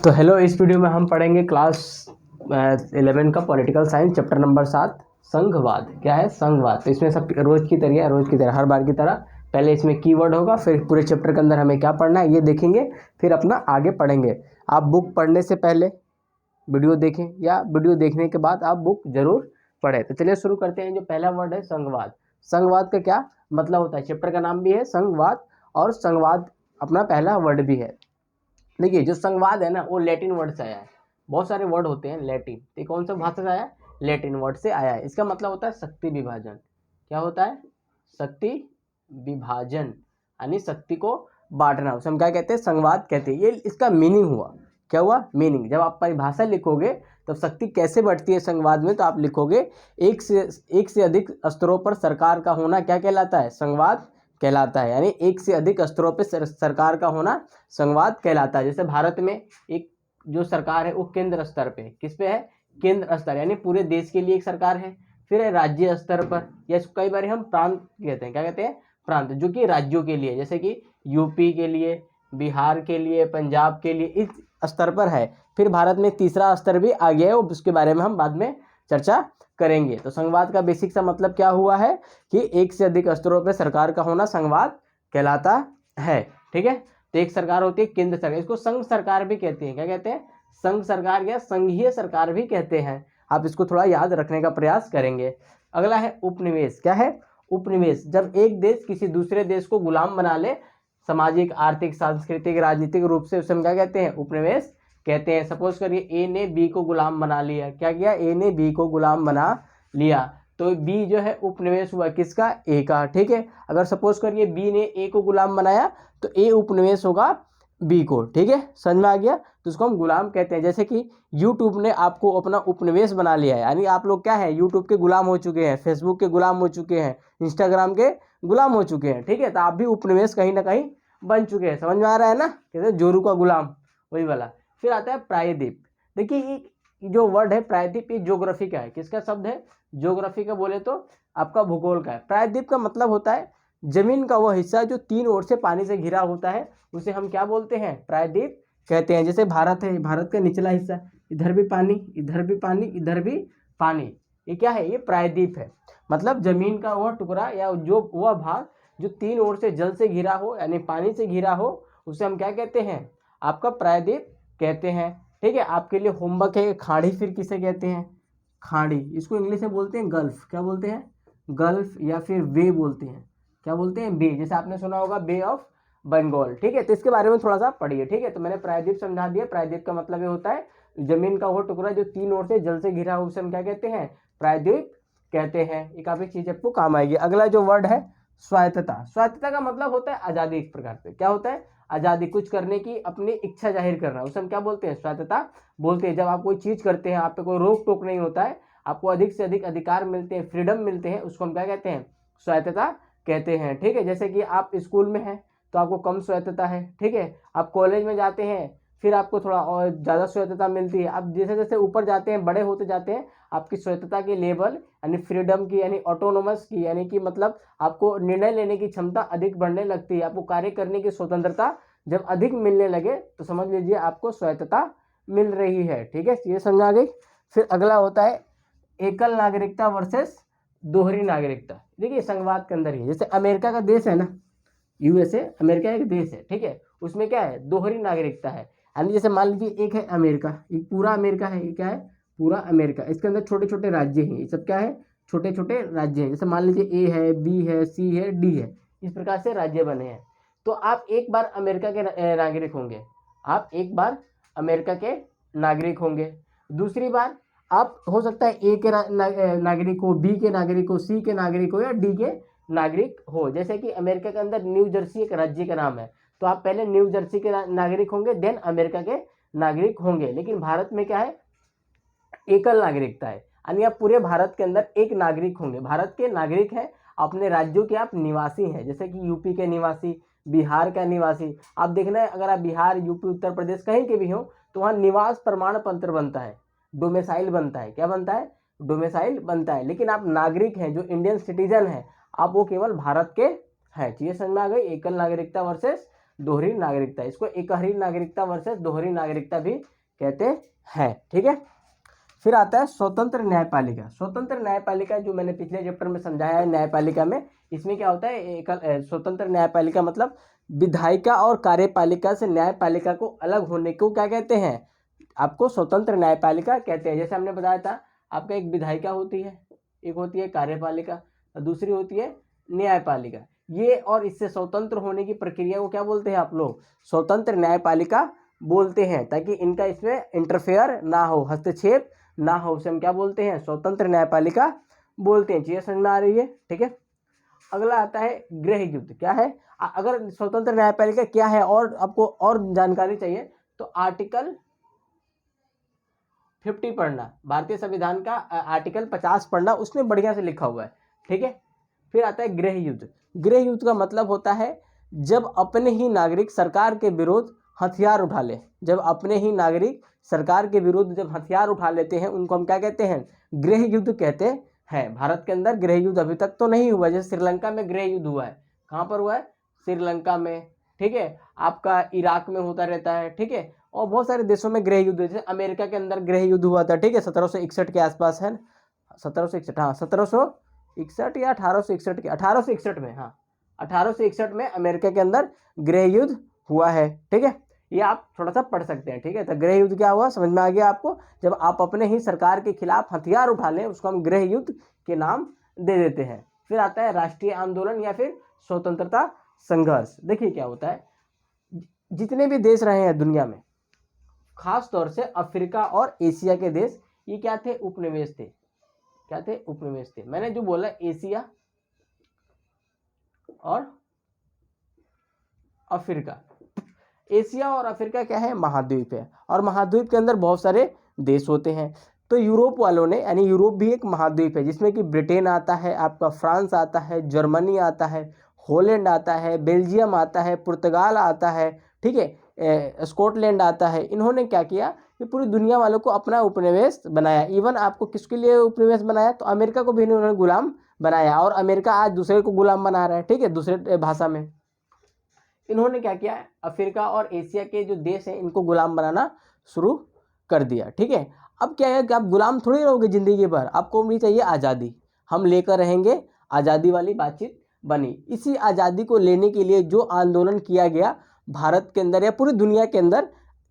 तो हेलो, इस वीडियो में हम पढ़ेंगे क्लास 11 का पॉलिटिकल साइंस चैप्टर नंबर 7 संघवाद। क्या है संघवाद? तो इसमें सब रोज की तरह हर बार की तरह पहले इसमें कीवर्ड होगा, फिर पूरे चैप्टर के अंदर हमें क्या पढ़ना है ये देखेंगे, फिर अपना आगे पढ़ेंगे। आप बुक पढ़ने से पहले वीडियो देखें या वीडियो देखने के बाद आप बुक जरूर पढ़ें। तो चलिए शुरू करते हैं। जो पहला वर्ड है संघवाद। संघवाद का क्या मतलब होता है? चैप्टर का नाम भी है संघवाद और संघवाद अपना पहला वर्ड भी है। देखिए, जो संघवाद है ना वो लैटिन वर्ड से आया है। बहुत सारे वर्ड होते हैं लैटिन, तो कौन सा भाषा से आया है? लैटिन वर्ड से आया है। इसका मतलब होता है शक्ति विभाजन। क्या होता है? शक्ति विभाजन, यानी शक्ति को बांटना। उसे हम क्या कहते हैं? संघवाद कहते हैं। ये इसका मीनिंग हुआ। क्या हुआ? मीनिंग। जब आप परिभाषा लिखोगे तब शक्ति कैसे बढ़ती है संघवाद में, तो आप लिखोगे एक से अधिक स्तरों पर सरकार का होना क्या कहलाता है? संघवाद कहलाता है। यानी एक से अधिक स्तरों पे सरकार का होना संघवाद कहलाता है। जैसे भारत में एक जो सरकार है वो केंद्र स्तर पे, किस पे है? केंद्र स्तर, यानी पूरे देश के लिए एक सरकार है। फिर है राज्य स्तर पर, या कई बार हम प्रांत कहते हैं। क्या कहते हैं? प्रांत, जो कि राज्यों के लिए, जैसे कि यूपी के लिए, बिहार के लिए, पंजाब के लिए, इस स्तर पर है। फिर भारत में तीसरा स्तर भी आ गया है, उसके बारे में हम बाद में चर्चा करेंगे। तो संघवाद का बेसिक सा मतलब क्या हुआ है कि एक से अधिक स्तरों पर सरकार का होना संघवाद कहलाता है। ठीक है, तो एक सरकार होती है केंद्र सरकार, इसको संघ सरकार भी कहते हैं। क्या कहते हैं? संघ सरकार या संघीय सरकार भी कहते हैं। आप इसको थोड़ा याद रखने का प्रयास करेंगे। अगला है उपनिवेश। क्या है? उपनिवेश, जब एक देश किसी दूसरे देश को गुलाम बना ले, सामाजिक, आर्थिक, सांस्कृतिक, राजनीतिक रूप से, उसे हम क्या कहते हैं? उपनिवेश कहते हैं। सपोज करिए ए ने बी को गुलाम बना लिया। क्या किया? ए ने बी को गुलाम बना लिया, तो बी जो है उपनिवेश हुआ किसका? ए का। ठीक है, अगर सपोज करिए बी ने ए को गुलाम बनाया तो ए उपनिवेश होगा बी को। ठीक है, समझ में आ गया? तो उसको हम गुलाम कहते हैं। जैसे कि यूट्यूब ने आपको अपना उपनिवेश बना लिया है, यानी आप लोग क्या है? यूट्यूब के गुलाम हो चुके हैं, फेसबुक के गुलाम हो चुके हैं, इंस्टाग्राम के गुलाम हो चुके हैं। ठीक है, तो आप भी उपनिवेश कहीं ना कहीं बन चुके हैं। समझ में आ रहा है ना? कहते हैं जोरू का गुलाम, वही वाला। फिर आता है प्रायद्वीप। देखिए, जो वर्ड है प्रायद्वीप, ये ज्योग्राफी का है। किसका शब्द है? ज्योग्राफी का बोले तो आपका भूगोल का है। प्रायद्वीप का मतलब होता है जमीन का वह हिस्सा जो तीन ओर से पानी से घिरा होता है, उसे हम क्या बोलते हैं? प्रायद्वीप कहते हैं। जैसे भारत है, भारत का निचला हिस्सा, इधर भी पानी, इधर भी पानी, इधर भी पानी, ये क्या है? ये प्रायद्वीप है। मतलब जमीन का वह टुकड़ा या जो वह भाग जो तीन ओर से जल से घिरा हो, यानी पानी से घिरा हो, उसे हम क्या कहते हैं? आपका प्रायद्वीप कहते हैं। ठीक है, आपके लिए होमवर्क है। खाड़ी फिर किसे कहते हैं? खाड़ी, इसको इंग्लिश में बोलते हैं गल्फ। क्या बोलते हैं? गल्फ, या फिर वे बोलते हैं। क्या बोलते हैं? बे। जैसे आपने सुना होगा बे ऑफ बंगाल। ठीक है, तो इसके बारे में थोड़ा सा पढ़िए। ठीक है, तो मैंने प्रायद्वीप समझा दिया। प्रायद्वीप का मतलब ये होता है जमीन का वो टुकड़ा जो तीन ओर से जल से घिरा हो, उसे हम क्या कहते हैं? प्रायद्वीप कहते हैं। ये काफी चीज आपको काम आएगी। अगला जो वर्ड है स्वायत्तता। स्वायत्तता का मतलब होता है आजादी। एक प्रकार से क्या होता है? आजादी, कुछ करने की अपनी इच्छा जाहिर करना, उसे हम क्या बोलते हैं? स्वायत्तता बोलते हैं। जब आप कोई चीज करते हैं, आप पे कोई रोक टोक नहीं होता है, आपको अधिक से अधिक अधिकार मिलते हैं, फ्रीडम मिलते हैं, उसको हम क्या कहते हैं? स्वायत्तता कहते हैं। ठीक है, जैसे कि आप स्कूल में हैं तो आपको कम स्वायत्तता है। ठीक है, आप कॉलेज में जाते हैं फिर आपको थोड़ा और ज़्यादा स्वायत्तता मिलती है। आप जैसे जैसे ऊपर जाते हैं, बड़े होते जाते हैं, आपकी स्वायत्तता की लेवल, यानी फ्रीडम की, यानी ऑटोनोमस की, यानी कि मतलब आपको निर्णय लेने की क्षमता अधिक बढ़ने लगती है। आपको कार्य करने की स्वतंत्रता जब अधिक मिलने लगे तो समझ लीजिए आपको स्वायत्तता मिल रही है। ठीक है, ये समझ आ गई। फिर अगला होता है एकल नागरिकता वर्सेस दोहरी नागरिकता। देखिए, संघवाद के अंदर ही, जैसे अमेरिका का देश है ना, यूएसए, अमेरिका एक देश है। ठीक है, उसमें क्या है? दोहरी नागरिकता है। यानी जैसे मान लीजिए एक है अमेरिका, एक पूरा अमेरिका है। ये क्या है? पूरा अमेरिका। इसके अंदर छोटे छोटे राज्य हैं। ये सब क्या है? छोटे छोटे राज्य हैं। जैसे मान लीजिए ए है, बी है, सी है, डी है, इस प्रकार से राज्य बने हैं। तो आप एक बार अमेरिका के नागरिक होंगे, आप एक बार अमेरिका के नागरिक होंगे। दूसरी बार आप हो सकता है ए के नागरिक हो, बी के नागरिक हो, सी के नागरिक हो, या डी के नागरिक हो। जैसे कि अमेरिका के अंदर न्यू जर्सी एक राज्य का नाम है, तो आप पहले न्यू जर्सी के नागरिक होंगे, देन अमेरिका के नागरिक होंगे। लेकिन भारत में क्या है? एकल नागरिकता है, यानी आप पूरे भारत के अंदर एक नागरिक होंगे। भारत के नागरिक हैं, अपने राज्यों के आप निवासी हैं। जैसे कि यूपी के निवासी, बिहार का निवासी। आप देखना है, अगर आप बिहार, यूपी, उत्तर प्रदेश कहीं के भी हो तो वहाँ निवास प्रमाण पत्र बनता है, डोमिसाइल बनता है। क्या बनता है? डोमिसाइल बनता है। लेकिन आप नागरिक हैं, जो इंडियन सिटीजन है, आप वो केवल भारत के हैं। चीजें समझ में आ गई? एकल नागरिकता वर्सेस दोहरी नागरिकता, इसको एकहरी नागरिकता वर्सेस दोहरी नागरिकता भी कहते हैं। ठीक है, फिर आता है स्वतंत्र न्यायपालिका। स्वतंत्र न्यायपालिका जो मैंने पिछले चैप्टर में समझाया है न्यायपालिका में, इसमें क्या होता है, स्वतंत्र न्यायपालिका मतलब विधायिका और कार्यपालिका से न्यायपालिका को अलग होने को क्या कहते हैं, आपको स्वतंत्र न्यायपालिका कहते हैं। जैसे हमने बताया था, आपका एक विधायिका होती है, एक होती है कार्यपालिका, दूसरी होती है न्यायपालिका। ये और इससे स्वतंत्र होने की प्रक्रिया को क्या बोलते हैं आप लोग, स्वतंत्र न्यायपालिका बोलते हैं, ताकि इनका इसमें इंटरफेयर ना हो, हस्तक्षेप ना हो, उसे हम क्या बोलते हैं, स्वतंत्र न्यायपालिका बोलते हैं। चीजें समझ में आ रही है? ठीक है, अगला आता है गृह युद्ध। क्या है, अगर स्वतंत्र न्यायपालिका क्या है और आपको और जानकारी चाहिए तो आर्टिकल 50 पढ़ना, भारतीय संविधान का आर्टिकल 50 पढ़ना, उसमें बढ़िया से लिखा हुआ है। ठीक है, फिर आता है गृह युद्ध। गृह युद्ध का मतलब होता है जब अपने ही नागरिक सरकार के विरुद्ध हथियार उठा ले, जब अपने ही नागरिक सरकार के विरुद्ध जब हथियार उठा लेते हैं, उनको हम क्या कहते हैं, गृह युद्ध कहते हैं। भारत के अंदर गृह युद्ध अभी तक तो नहीं हुआ, जैसे श्रीलंका में गृह युद्ध हुआ है। कहाँ पर हुआ है, श्रीलंका में। ठीक है, आपका इराक में होता रहता है। ठीक है, और बहुत सारे देशों में गृह युद्ध, जैसे अमेरिका के अंदर गृह युद्ध हुआ था। ठीक है, 1761 के आसपास है, 1761, हाँ 1761 या 1861 के, 1861 में, हाँ 1861 में अमेरिका के अंदर गृह युद्ध हुआ है। ठीक है, ये आप थोड़ा सा पढ़ सकते हैं। ठीक है, तो गृह युद्ध क्या हुआ, समझ में आ गया आपको, जब आप अपने ही सरकार के खिलाफ हथियार उठा लें, उसको हम गृह युद्ध के नाम दे देते हैं। फिर आता है राष्ट्रीय आंदोलन या फिर स्वतंत्रता संघर्ष। देखिए क्या होता है, जितने भी देश रहे हैं दुनिया में, खास तौर से अफ्रीका और एशिया के देश, ये क्या थे, उपनिवेश थे। क्या थे, उपनिवेश थे। मैंने जो बोला एशिया और अफ्रीका, एशिया और अफ्रीका क्या है, महाद्वीप है, और महाद्वीप के अंदर बहुत सारे देश होते हैं। तो यूरोप वालों ने, यानी यूरोप भी एक महाद्वीप है, जिसमें कि ब्रिटेन आता है, आपका फ्रांस आता है, जर्मनी आता है, हॉलैंड आता है, बेल्जियम आता है, पुर्तगाल आता है, ठीक है, स्कॉटलैंड आता है। इन्होंने क्या किया कि पूरी दुनिया वालों को अपना उपनिवेश बनाया। इवन आपको किसके लिए उपनिवेश बनाया, तो अमेरिका को भी इन्होंने गुलाम बनाया, और अमेरिका आज दूसरे को गुलाम बना रहा है। ठीक है, दूसरे भाषा में इन्होंने क्या किया, अफ्रीका और एशिया के जो देश हैं इनको गुलाम बनाना शुरू कर दिया। ठीक है, अब क्या है कि आप गुलाम थोड़ी रहोगे जिंदगी भर, आपको भी चाहिए आज़ादी, हम लेकर रहेंगे, आज़ादी वाली बातचीत बनी। इसी आज़ादी को लेने के लिए जो आंदोलन किया गया भारत के अंदर या पूरी दुनिया के अंदर,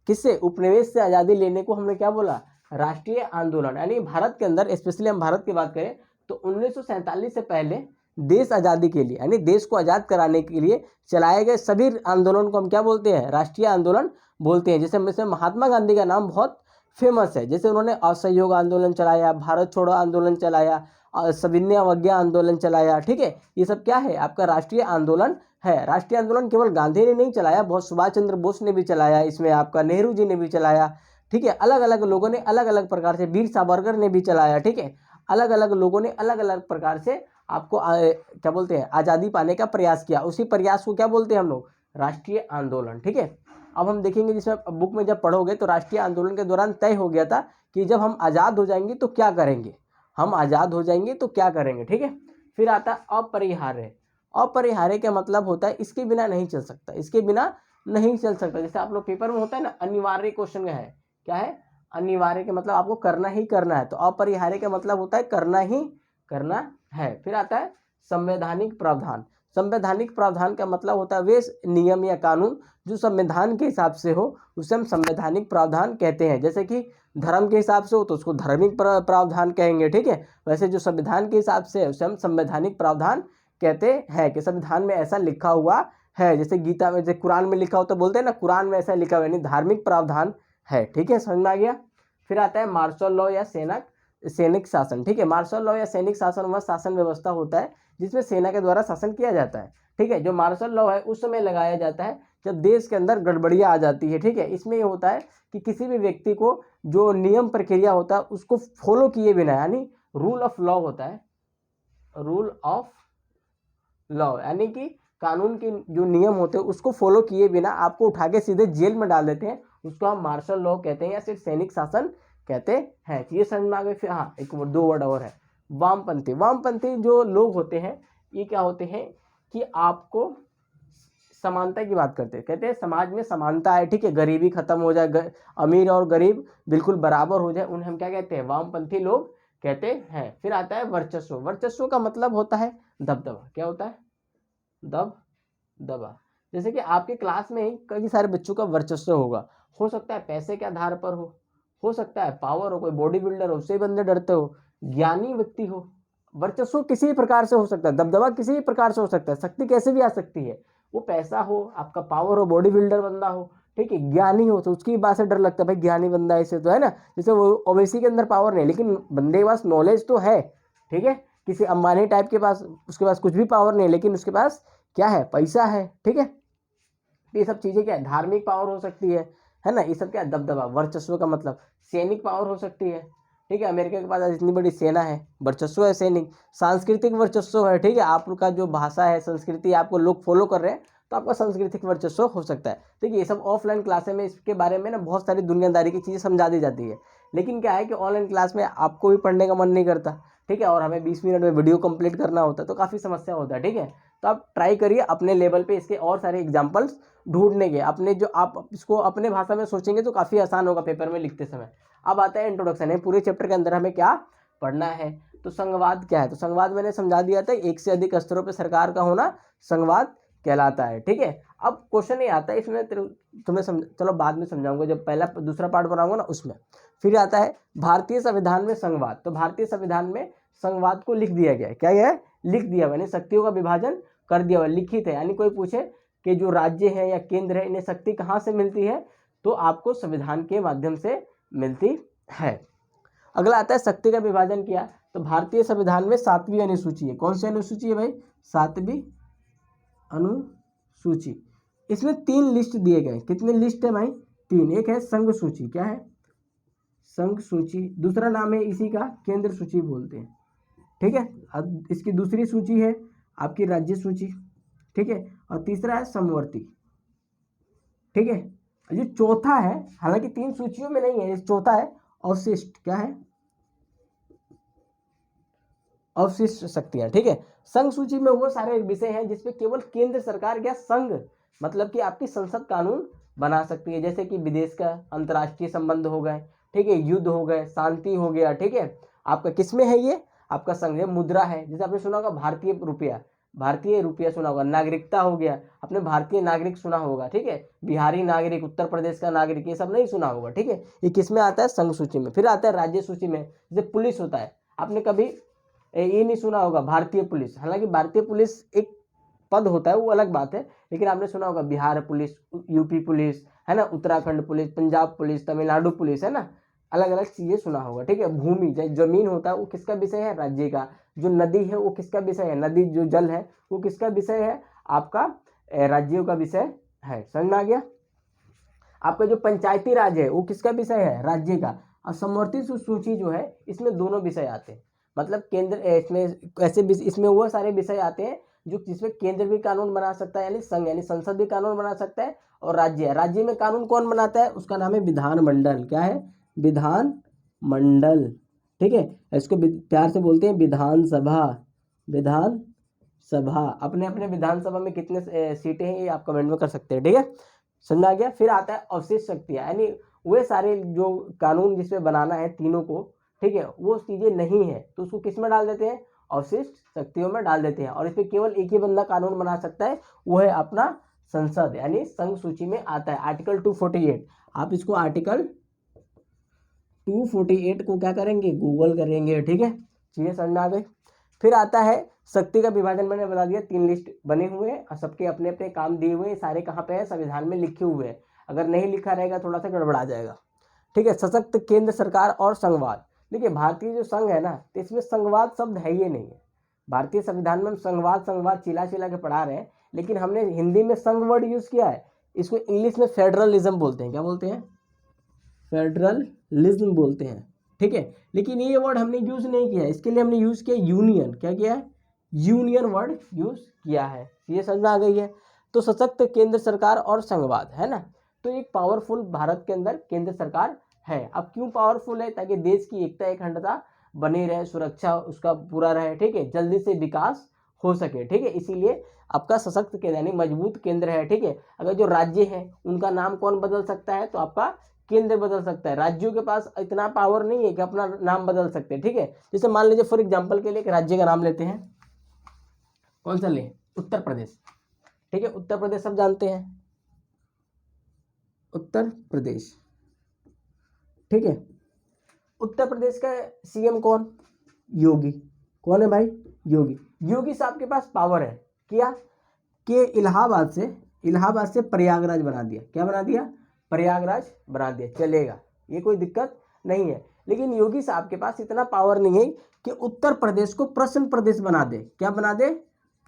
किससे, उपनिवेश से आज़ादी लेने को हमने क्या बोला, राष्ट्रीय आंदोलन। यानी भारत के अंदर, स्पेशली हम भारत की बात करें तो 1947 से पहले देश आज़ादी के लिए, यानी देश को आज़ाद कराने के लिए चलाए गए सभी आंदोलन को हम क्या बोलते हैं, राष्ट्रीय आंदोलन बोलते हैं। जैसे महात्मा गांधी का नाम बहुत फेमस है, जैसे उन्होंने असहयोग आंदोलन चलाया, भारत छोड़ो आंदोलन चलाया, सविनय अवज्ञा आंदोलन चलाया। ठीक है, ये सब क्या है, आपका राष्ट्रीय आंदोलन है। राष्ट्रीय आंदोलन केवल गांधी ने नहीं चलाया, बहुत सुभाष चंद्र बोस ने भी चलाया, इसमें आपका नेहरू जी ने भी चलाया। ठीक है, अलग अलग लोगों ने अलग अलग प्रकार से, वीर सावरकर ने भी चलाया। ठीक है, अलग अलग लोगों ने अलग अलग प्रकार से आपको क्या बोलते हैं, आज़ादी पाने का प्रयास किया। उसी प्रयास को क्या बोलते हैं हम लोग, राष्ट्रीय आंदोलन। ठीक है, अब हम देखेंगे, जिसमें बुक में जब पढ़ोगे तो राष्ट्रीय आंदोलन के दौरान तय हो गया था कि जब हम आज़ाद हो जाएंगे तो क्या करेंगे, हम आज़ाद हो जाएंगे तो क्या करेंगे। ठीक है, फिर आता है अपरिहार्य। अपरिहार्य का मतलब होता है इसके बिना नहीं चल सकता, इसके बिना नहीं चल सकता। जैसे आप लोग पेपर में होता है ना, अनिवार्य क्वेश्चन है, क्या है, अनिवार्य का मतलब आपको करना ही करना है, तो अपरिहार्य का मतलब होता है करना ही करना है। फिर आता है संवैधानिक प्रावधान। संवैधानिक प्रावधान का मतलब होता है वे नियम या कानून जो संविधान के हिसाब से हो, उसे हम संवैधानिक प्रावधान कहते हैं। जैसे कि धर्म के हिसाब से हो तो उसको धार्मिक प्रावधान कहेंगे। ठीक है, वैसे जो संविधान के हिसाब से है उसे हम संवैधानिक प्रावधान कहते हैं, कि संविधान में ऐसा लिखा हुआ है। जैसे गीता में, जैसे कुरान में लिखा हो तो बोलते हैं ना, कुरान में ऐसा लिखा हुआ है, यानी धार्मिक प्रावधान है। ठीक है, समझ में आ गया। फिर आता है मार्शल लॉ या सैनिक शासन। ठीक है, मार्शल लॉ या सैनिक शासन वह शासन व्यवस्था होता है जिसमें सेना के द्वारा शासन किया जाता है। ठीक है, जो मार्शल लॉ है उस समय लगाया जाता है जब देश के अंदर गड़बड़ियाँ आ जाती है। ठीक है, इसमें ये होता है कि किसी भी व्यक्ति को जो नियम प्रक्रिया होता है उसको फॉलो किए बिना, यानी रूल ऑफ लॉ होता है, रूल ऑफ लॉ, यानी कि कानून के जो नियम होते हैं उसको फॉलो किए बिना आपको उठा के सीधे जेल में डाल देते हैं, उसको हम मार्शल लॉ कहते हैं या सिर्फ सैनिक शासन कहते हैं। ये समझ में आ गए। फिर हाँ, एक दो वर्ड और है, वामपंथी। वामपंथी जो लोग होते हैं ये क्या होते हैं कि आपको समानता की बात करते हैं, कहते हैं समाज में समानता है, ठीक है, गरीबी खत्म हो जाए, अमीर और गरीब बिल्कुल बराबर हो जाए, उन्हें हम क्या कहते हैं, वामपंथी लोग कहते हैं। फिर आता है वर्चस्व। वर्चस्व का मतलब होता है दबदबा। क्या होता है? दबदबा। जैसे कि आपके क्लास में कई सारे बच्चों का वर्चस्व होगा, हो सकता है पैसे के आधार पर हो सकता है पावर हो, कोई बॉडी बिल्डर हो, उससे बंदे डरते हो, ज्ञानी व्यक्ति हो। वर्चस्व किसी भी प्रकार से हो सकता है, दबदबा किसी भी प्रकार से हो सकता है, शक्ति कैसे भी आ सकती है, वो पैसा हो, आपका पावर हो, बॉडी बिल्डर बंदा हो, ठीक है, ज्ञानी हो, तो उसकी बात से डर लगता है, भाई ज्ञानी बंदा ऐसे तो है ना। जैसे वो ओवैसी के अंदर पावर नहीं, लेकिन बंदे के पास नॉलेज तो है, ठीक है। किसी अंबानी टाइप के पास, उसके पास कुछ भी पावर नहीं, लेकिन उसके पास क्या है, पैसा है, ठीक है। ये सब चीजें क्या है, धार्मिक पावर हो सकती है ना, ये सब क्या है, दबदबा। वर्चस्व का मतलब सैनिक पावर हो सकती है, ठीक है, अमेरिका के पास इतनी बड़ी सेना है, वर्चस्व है सैनिक। सांस्कृतिक वर्चस्व है, ठीक है, आपका जो भाषा है, संस्कृति आपको लोग फॉलो कर रहे हैं, तो आपका सांस्कृतिक वर्चस्व हो सकता है, ठीक है। ये सब ऑफलाइन क्लासेस में इसके बारे में ना बहुत सारी दुनियादारी की चीज़ें समझा दी जाती है, लेकिन क्या है कि ऑनलाइन क्लास में आपको भी पढ़ने का मन नहीं करता, ठीक है, और हमें 20 मिनट में वीडियो कंप्लीट करना होता है, तो काफ़ी समस्या होता है, ठीक है। तो आप ट्राई करिए अपने लेवल पे इसके और सारे एग्जाम्पल्स ढूंढने के, अपने जो आप इसको अपने भाषा में सोचेंगे तो काफ़ी आसान होगा पेपर में लिखते समय। अब आता है इंट्रोडक्शन है, पूरे चैप्टर के अंदर हमें क्या पढ़ना है। तो संघवाद क्या है, तो संघवाद मैंने समझा दिया था, एक से अधिक स्तरों पर सरकार का होना संघवाद कहलाता है, ठीक है। अब क्वेश्चन ये आता है इसमें तुम्हें चलो बाद में समझाऊंगा, जब पहला दूसरा पार्ट बनाऊंगा ना उसमें। फिर आता है भारतीय संविधान में संघवाद। तो भारतीय संविधान में संघवाद को लिख दिया गया है, क्या है, लिख दिया मैंने, शक्तियों का विभाजन कर दिया हुआ, लिखित है। यानी कोई पूछे कि जो राज्य है या केंद्र है, इन्हें शक्ति कहाँ से मिलती है, तो आपको संविधान के माध्यम से मिलती है। अगला आता है शक्ति का विभाजन किया। तो भारतीय संविधान में 7वीं अनुसूची है, कौन सी अनुसूची है भाई, 7वीं अनुसूची। इसमें 3 लिस्ट दिए गए, कितने लिस्ट है भाई, 3। एक है संघ सूची, क्या है, संघ सूची। दूसरा नाम है इसी का केंद्र सूची बोलते हैं, ठीक है। अब इसकी दूसरी सूची है आपकी राज्य सूची, ठीक है, और तीसरा है समवर्ती, ठीक है। जो चौथा है, हालांकि 3 सूचियों में नहीं है, चौथा है अवशिष्ट, क्या है, अवशिष्ट शक्तियां, ठीक है। संघ सूची में वो सारे विषय हैं जिसमें केवल केंद्र सरकार या संघ, मतलब कि आपकी संसद कानून बना सकती है, जैसे कि विदेश का अंतर्राष्ट्रीय संबंध हो गए, ठीक है, युद्ध हो गए, शांति हो गया, ठीक है। आपका किसमें है ये, आपका संघ है। मुद्रा है, जैसे आपने सुना होगा भारतीय रुपया, भारतीय रुपया सुना होगा। नागरिकता हो गया, आपने भारतीय नागरिक सुना होगा, ठीक है, बिहारी नागरिक, उत्तर प्रदेश का नागरिक, ये सब नहीं सुना होगा, ठीक है। ये किसमें आता है, संघ सूची में। फिर आता है राज्य सूची में, जैसे पुलिस होता है, आपने कभी ये नहीं सुना होगा भारतीय पुलिस, हालांकि भारतीय पुलिस एक पद होता है, वो अलग बात है, लेकिन आपने सुना होगा बिहार पुलिस, यूपी पुलिस, है ना, Uttarakhand police, Punjab police, Tamil Nadu police, है ना, अलग अलग चीजें सुना होगा, ठीक है। भूमि, जमीन होता है, वो किसका विषय है, राज्य का। जो नदी है वो किसका विषय है, नदी जो जल है वो किसका विषय है, आपका राज्यों का विषय है। समझ में आ गया। आपका जो पंचायती राज है वो किसका विषय है, राज्य का। और समवर्ती सूची जो है, इसमें दोनों विषय आते हैं, मतलब केंद्र, इसमें ऐसे इसमें वो सारे विषय आते हैं जो जिसमें केंद्र भी कानून बना सकता है, यानी संघ यानी संसद भी कानून बना सकता है, और राज्य में कानून कौन बनाता है, उसका नाम है विधानमंडल, क्या है, विधानमंडल, ठीक है। इसको प्यार से बोलते हैं विधानसभा। विधानसभा, अपने अपने विधानसभा में कितने सीटें हैं ये आप कमेंट में कर सकते हैं, ठीक है, समझ आ गया। फिर आता है अवशिष्ट शक्तियां, यानी वे सारे जो कानून जिसमें बनाना है तीनों को, ठीक है, वो चीजें नहीं है तो उसको किस में डाल देते हैं, अवशिष्ट शक्तियों में डाल देते हैं। और इस पर केवल एक ही बंदा कानून बना सकता है, वो है अपना संसद, यानी संघ सूची में आता है आर्टिकल 248। आप इसको आर्टिकल 248 को क्या करेंगे, गूगल करेंगे, ठीक है, चीजें समझ में आ गई। फिर आता है शक्ति का विभाजन, मैंने बता दिया, 3 लिस्ट बने हुए हैं और सबके अपने अपने काम दिए हुए हैं, सारे कहाँ पे है, संविधान में लिखे हुए हैं। अगर नहीं लिखा रहेगा थोड़ा सा गड़बड़ा जाएगा, ठीक है। सशक्त केंद्र सरकार और संघवाद। देखिए भारतीय जो संघ है ना, तो इसमें संघवाद शब्द है ही नहीं है। भारतीय संविधान में हम संघवाद चिल्ला चिल्ला के पढ़ा रहे हैं, लेकिन हमने हिंदी में संघ वर्ड यूज किया है, इसको इंग्लिश में फेडरलिज्म बोलते हैं। क्या बोलते हैं, फेडरलिज्म बोलते हैं, ठीक है। लेकिन ये वर्ड हमने यूज नहीं किया, इसके लिए हमने यूज किया यूनियन। क्या किया है, यूनियन वर्ड यूज किया है। ये समझ में आ गई है। तो सशक्त केंद्र सरकार और संघवाद है ना, तो एक पावरफुल भारत के अंदर केंद्र सरकार है। अब क्यों पावरफुल है, ताकि देश की एकता अखंडता बनी रहे, सुरक्षा उसका पूरा रहे, ठीक है, जल्दी से विकास हो सके, ठीक है। इसीलिए आपका सशक्त केंद्र यानी मजबूत केंद्र है, ठीक है। अगर जो राज्य है उनका नाम कौन बदल सकता है, तो आपका केंद्र बदल सकता है। राज्यों के पास इतना पावर नहीं है कि अपना नाम बदल सकते, ठीक है। जैसे मान लीजिए फॉर एग्जाम्पल के लिए एक राज्य का नाम लेते हैं, कौन सा लें, उत्तर प्रदेश, ठीक है। उत्तर प्रदेश सब जानते हैं, उत्तर प्रदेश, ठीक है। उत्तर प्रदेश का सीएम कौन, योगी। कौन है भाई, योगी। योगी साहब के पास पावर है क्या, कि इलाहाबाद से प्रयागराज बना दिया। क्या बना दिया, प्रयागराज बना दिया, चलेगा, ये कोई दिक्कत नहीं है। लेकिन योगी साहब के पास इतना पावर नहीं है कि उत्तर प्रदेश को प्रश्न प्रदेश बना दे। क्या बना दे,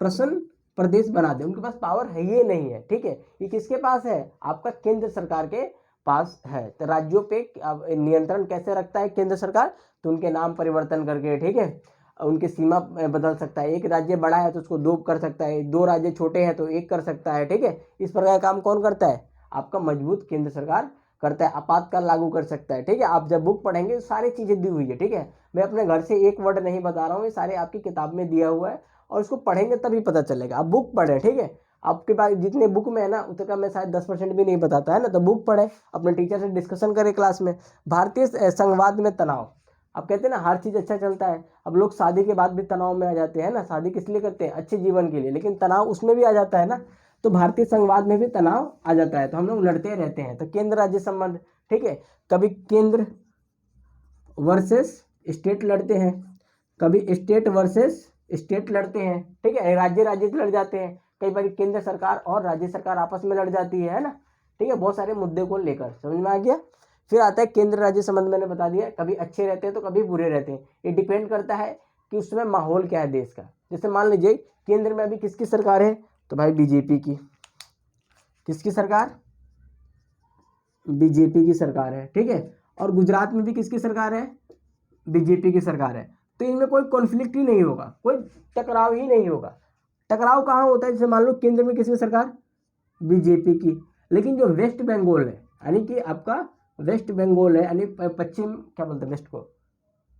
प्रश्न प्रदेश बना दे। उनके पास पावर है, ये नहीं है, ठीक है। ये किसके पास है, आपका केंद्र सरकार के पास है। तो राज्यों पे नियंत्रण कैसे रखता है केंद्र सरकार, तो उनके नाम परिवर्तन करके, ठीक है। उनकी सीमा बदल सकता है। एक राज्य बड़ा है तो उसको 2 कर सकता है, 2 राज्य छोटे हैं तो 1 कर सकता है, ठीक है। इस प्रकार का काम कौन करता है, आपका मजबूत केंद्र सरकार करता है। आपातकाल लागू कर सकता है, ठीक है। आप जब बुक पढ़ेंगे सारी चीजें दी हुई है, ठीक है। मैं अपने घर से एक वर्ड नहीं बता रहा हूँ, ये सारे आपकी किताब में दिया हुआ है, और इसको पढ़ेंगे तभी पता चलेगा। आप बुक पढ़ें, ठीक है। आपके पास जितने बुक में है ना, उतना मैं शायद 10% भी नहीं बताता है ना, तो बुक पढ़े, अपने टीचर से डिस्कशन करें क्लास में। भारतीय संघवाद में तनाव, अब कहते हैं ना हर चीज़ अच्छा चलता है। अब लोग शादी के बाद भी तनाव में आ जाते हैं ना, शादी किस लिए करते हैं, अच्छे जीवन के लिए, लेकिन तनाव उसमें भी आ जाता है ना। तो भारतीय संघवाद में भी तनाव आ जाता है, तो हम लोग लड़ते रहते हैं। तो केंद्र राज्य संबंध, ठीक है। कभी केंद्र वर्सेस स्टेट लड़ते हैं, कभी स्टेट वर्सेस स्टेट लड़ते हैं, ठीक है। राज्य राज्य से लड़ जाते हैं, कई बार केंद्र सरकार और राज्य सरकार आपस में लड़ जाती है ना, ठीक है। बहुत सारे मुद्दे को लेकर, समझ में आ गया। फिर आता है केंद्र राज्य संबंध, मैंने बता दिया, कभी अच्छे रहते हैं तो कभी बुरे रहते हैं। ये डिपेंड करता है कि उसमें माहौल क्या है देश का। जैसे मान लीजिए केंद्र में अभी किसकी सरकार है, तो भाई बीजेपी की। किसकी सरकार, बीजेपी की सरकार है, ठीक है। और गुजरात में भी किसकी सरकार है, बीजेपी की सरकार है। तो इनमें कोई कॉन्फ्लिक्ट ही नहीं होगा, कोई टकराव ही नहीं होगा। टकराव कहाँ होता है, जैसे मान लो केंद्र में किसकी सरकार, बीजेपी की, लेकिन जो वेस्ट बंगाल है, यानी कि आपका वेस्ट बंगाल है, यानी पश्चिम, क्या बोलते हैं वेस्ट को,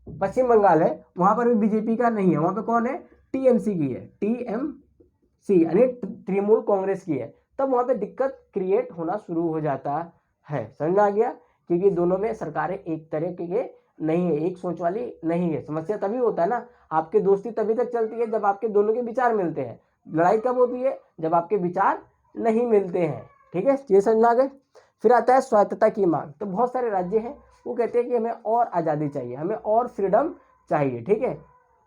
पश्चिम बंगाल है, वहां पर भी बीजेपी का नहीं है। वहां पे कौन है, टीएमसी की है, टीएमसी यानी तृणमूल कांग्रेस की है। तब वहां पे दिक्कत क्रिएट होना शुरू हो जाता है, समझ में आ गया। क्योंकि दोनों में सरकारें एक तरह के नहीं है, एक सोच वाली नहीं है। समस्या तभी होता है ना, आपकी दोस्ती तभी तक चलती है जब आपके दोनों के विचार मिलते हैं। लड़ाई कब होती है, जब आपके विचार नहीं मिलते हैं, ठीक है। ये समझ में आ गए। फिर आता है स्वायत्तता की मांग। तो बहुत सारे राज्य हैं वो कहते हैं कि हमें और आज़ादी चाहिए, हमें और फ्रीडम चाहिए, ठीक है।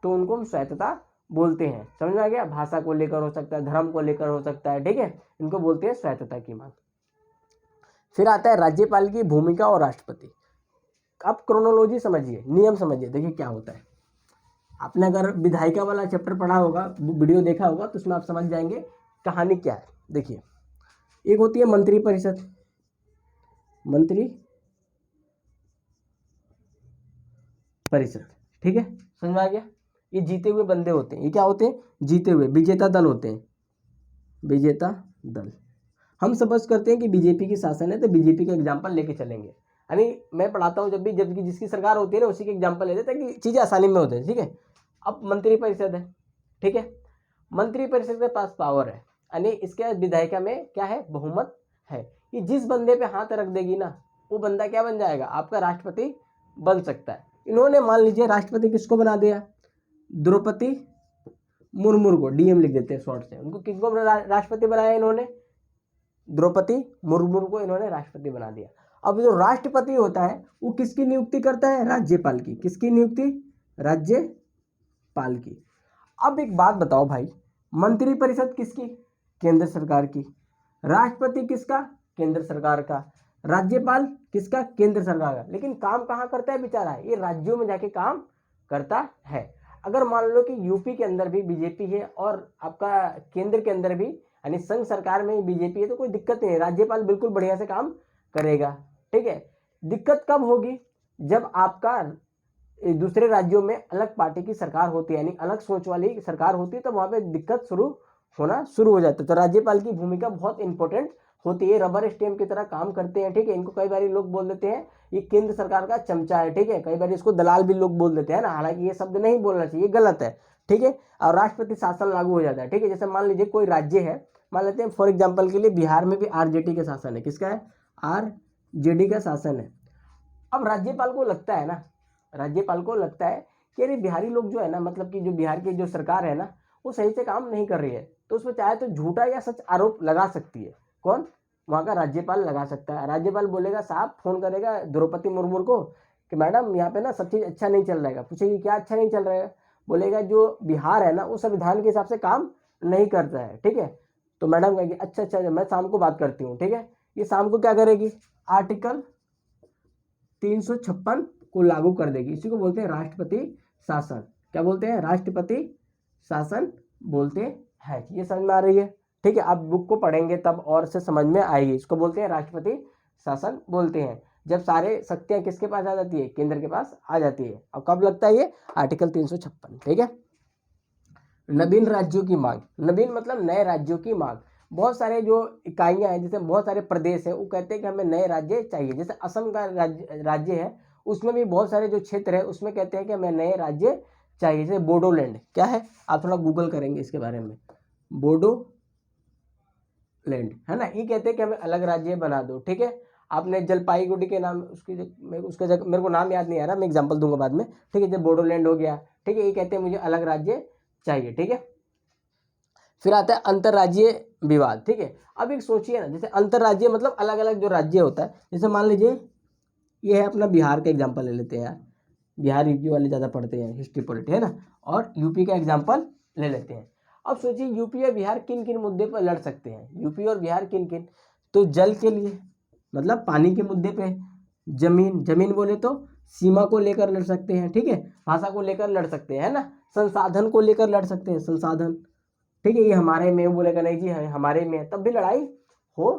तो उनको हम स्वायत्तता बोलते हैं, समझ में आ गया। भाषा को लेकर हो सकता है, धर्म को लेकर हो सकता है, ठीक है। इनको बोलते हैं स्वायत्तता की मांग। फिर आता है राज्यपाल की भूमिका और राष्ट्रपति। अब क्रोनोलॉजी समझिए, नियम समझिए, देखिए क्या होता है। आपने अगर विधायिका वाला चैप्टर पढ़ा होगा, वीडियो देखा होगा, तो उसमें आप समझ जाएंगे कहानी क्या है। देखिए, एक होती है मंत्री परिषद, मंत्री परिषद, ठीक है, समझ में आ गया। ये जीते हुए बंदे होते हैं, ये क्या होते हैं, जीते हुए, विजेता दल होते हैं, विजेता दल। हम सपोज करते हैं कि बीजेपी की शासन है, तो बीजेपी का एग्जाम्पल लेके चलेंगे। यानी मैं पढ़ाता हूँ जब भी जिसकी सरकार होती है ना, उसी के एग्जाम्पल लेते हैं ताकि चीज़ें आसानी में होते हैं, ठीक है। अब मंत्री परिषद है, ठीक है। मंत्री परिषद के पास पावर है, यानी इसके विधायिका में क्या है, बहुमत है। ये जिस बंदे पे हाथ रख देगी ना, वो बंदा क्या बन जाएगा, आपका राष्ट्रपति बन सकता है। इन्होंने मान लीजिए राष्ट्रपति किसको बना दिया, द्रौपदी मुर्मू को, डीएम लिख देते हैं शॉर्ट से। उनको किसको राष्ट्रपति बनाया इन्होंने, द्रौपदी मुर्मू को इन्होंने राष्ट्रपति बना दिया। अब जो राष्ट्रपति होता है वो किसकी नियुक्ति करता है, राज्यपाल की। किसकी नियुक्ति, राज्यपाल की। अब एक बात बताओ भाई, मंत्री परिषद किसकी, केंद्र सरकार की। राष्ट्रपति किसका, केंद्र सरकार का। राज्यपाल किसका, केंद्र सरकार का। लेकिन काम कहाँ करता है बेचारा, ये राज्यों में जाके काम करता है। अगर मान लो कि यूपी के अंदर भी बीजेपी है और आपका केंद्र के अंदर भी यानी संघ सरकार में बीजेपी है, तो कोई दिक्कत नहीं है, राज्यपाल बिल्कुल बढ़िया से काम करेगा, ठीक है। दिक्कत कब होगी, जब आपका दूसरे राज्यों में अलग पार्टी की सरकार होती है, यानी अलग सोच वाली सरकार होती है, तो वहां पे दिक्कत होना शुरू हो जाता है। तो राज्यपाल की भूमिका बहुत इंपॉर्टेंट होती है, रबर स्टैम्प की तरह काम करते हैं, ठीक है। इनको कई बार लोग बोल देते हैं ये केंद्र सरकार का चमचा है, ठीक है। कई बार इसको दलाल भी लोग बोल देते हैं ना, हालांकि ये शब्द नहीं बोलना चाहिए, गलत है। ठीक है। और राष्ट्रपति शासन लागू हो जाता है, ठीक है। जैसे मान लीजिए कोई राज्य है, मान लेते हैं फॉर एग्जाम्पल के लिए बिहार में भी आरजेडी का शासन है। किसका है? आरजेडी का शासन है। अब राज्यपाल को लगता है ना, राज्यपाल को लगता है कि अरे बिहारी लोग जो है ना, मतलब कि जो बिहार की जो सरकार है ना, वो सही से काम नहीं कर रही है, तो उसमें चाहे तो झूठा या सच आरोप लगा सकती है। कौन? वहाँ का राज्यपाल लगा सकता है। राज्यपाल बोलेगा, साहब फोन करेगा द्रौपदी मुर्मू को कि मैडम यहाँ पे ना सब चीज़ अच्छा नहीं चल रहा है। पूछेगी क्या अच्छा नहीं चल रहा है? बोलेगा जो बिहार है ना वो संविधान के हिसाब से काम नहीं करता है, ठीक है। तो मैडम कहेगी अच्छा अच्छा मैं शाम को बात करती हूँ, ठीक है। ये शाम को क्या करेगी? आर्टिकल 356 को लागू कर देगी। इसी को बोलते हैं राष्ट्रपति शासन। क्या बोलते हैं? राष्ट्रपति शासन बोलते हैं। ये समझ में आ रही है? ठीक है, आप बुक को पढ़ेंगे तब और से समझ में आएगी। इसको बोलते हैं राष्ट्रपति शासन बोलते हैं, जब सारे शक्तियां किसके पास आ जाती है? केंद्र के पास आ जाती है। अब कब लगता है ये? आर्टिकल 356, ठीक है। नवीन राज्यों की मांग, नवीन मतलब नए राज्यों की मांग। बहुत सारे जो इकाइयां हैं, जैसे बहुत सारे प्रदेश हैं, वो कहते हैं कि हमें नए राज्य चाहिए। जैसे असम का राज्य है, उसमें भी बहुत सारे जो क्षेत्र है उसमें कहते हैं कि हमें नए राज्य चाहिए। जैसे बोडोलैंड क्या है, आप थोड़ा गूगल करेंगे इसके बारे में, बोडोलैंड है ना, ये कहते हैं कि हमें अलग राज्य बना दो, ठीक है। आपने जलपाईगुड़ी के नाम उसके जगह मेरे को नाम याद नहीं आ रहा, मैं एग्जाम्पल दूंगा बाद में, ठीक है। जब बोडोलैंड हो गया, ठीक है, ये कहते हैं मुझे अलग राज्य चाहिए, ठीक है। फिर आता है अंतर्राज्यीय विवाद, ठीक है। अब एक सोचिए ना, जैसे अंतर्राज्यीय मतलब अलग अलग जो राज्य होता है, जैसे मान लीजिए ये है अपना बिहार का एग्जांपल ले लेते हैं यार, बिहार यूपी वाले ज़्यादा पढ़ते हैं हिस्ट्री पॉलिटी, है ना, और यूपी का एग्जांपल ले लेते हैं। अब सोचिए यूपी और बिहार किन किन मुद्दे पर लड़ सकते हैं? यूपी और बिहार किन किन? तो जल के लिए, मतलब पानी के मुद्दे पे, जमीन बोले तो सीमा को लेकर लड़ सकते हैं, ठीक है। भाषा को लेकर लड़ सकते हैं, है ना। संसाधन को लेकर लड़ सकते हैं, संसाधन, ठीक है। ये हमारे में, बोलेगा नहीं जी हमारे में है, तब भी लड़ाई हो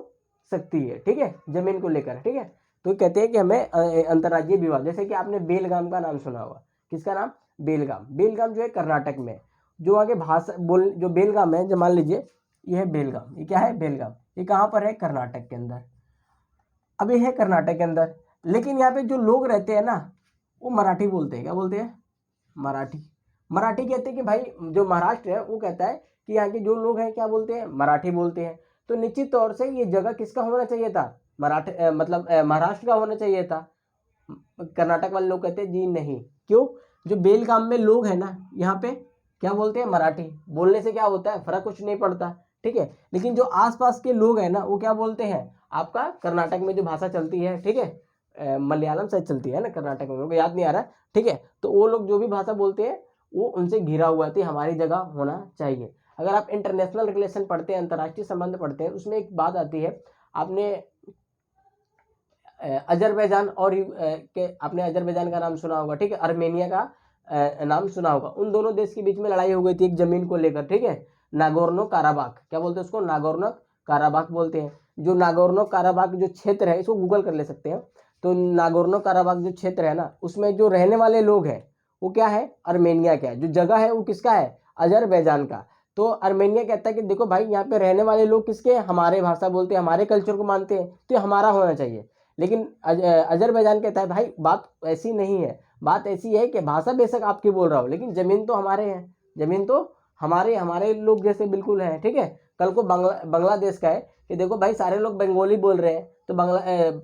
सकती है, ठीक है, जमीन को लेकर, ठीक है। तो कहते हैं कि हमें अंतर्राज्यीय विवाद, जैसे कि आपने बेलगाम का नाम सुना होगा। किसका नाम? बेलगाम। बेलगाम जो है कर्नाटक में, जो आगे भाषा बोल, जो बेलगाम है, जो मान लीजिए ये है बेलगाम, ये क्या है? बेलगाम। ये कहाँ पर है? कर्नाटक के अंदर। अब ये है कर्नाटक के अंदर, लेकिन यहाँ पे जो लोग रहते हैं ना, वो मराठी बोलते हैं। क्या बोलते हैं? मराठी। मराठी कहते हैं कि भाई जो महाराष्ट्र है वो कहता है कि यहाँ के जो लोग हैं क्या बोलते हैं? मराठी बोलते हैं। तो निश्चित तौर से ये जगह किसका होना चाहिए था? मतलब महाराष्ट्र का होना चाहिए था। कर्नाटक वाले लोग कहते हैं जी नहीं। क्यों? जो बेलगाम में लोग हैं ना, यहाँ पे क्या बोलते हैं? मराठी। बोलने से क्या होता है? फर्क कुछ नहीं पड़ता, ठीक है। लेकिन जो आसपास के लोग हैं ना, वो क्या बोलते हैं? आपका कर्नाटक में जो भाषा चलती है, ठीक है, मलयालम शायद चलती है ना कर्नाटक में, मेरे को याद नहीं आ रहा, ठीक है। तो वो लोग जो भी भाषा बोलते हैं वो उनसे घिरा हुआ थी, हमारी जगह होना चाहिए। अगर आप इंटरनेशनल रिलेशन पढ़ते हैं, अंतर्राष्ट्रीय संबंध पढ़ते हैं, उसमें एक बात आती है, आपने अजरबैजान और आपने अजरबैजान का नाम सुना होगा, ठीक है, अर्मेनिया का नाम सुना होगा। उन दोनों देश के बीच में लड़ाई हो गई थी एक जमीन को लेकर, ठीक है, नागोर्नो काराबाख। क्या बोलते हैं उसको? नागोर्नो काराबाख बोलते हैं। जो नागोर्नो काराबाख जो क्षेत्र है, इसको गूगल कर ले सकते हैं। तो नागोर्नो काराबाख जो क्षेत्र है ना, उसमें जो रहने वाले लोग हैं वो क्या है? अर्मेनिया का है। जो जगह है वो किसका है? अजरबैजान का। तो अर्मेनिया कहता है कि देखो भाई, यहाँ पे रहने वाले लोग किसके? हमारे भाषा बोलते हैं, हमारे कल्चर को मानते हैं, तो ये हमारा होना चाहिए। लेकिन अजरबैजान कहता है भाई बात ऐसी नहीं है, बात ऐसी है कि भाषा बेशक आपकी बोल रहा हो, लेकिन जमीन तो हमारे हैं, जमीन तो हमारे लोग जैसे बिल्कुल है, ठीक है। कल को बांग्लादेश का है कि देखो भाई सारे लोग बंगाली बोल रहे हैं, तो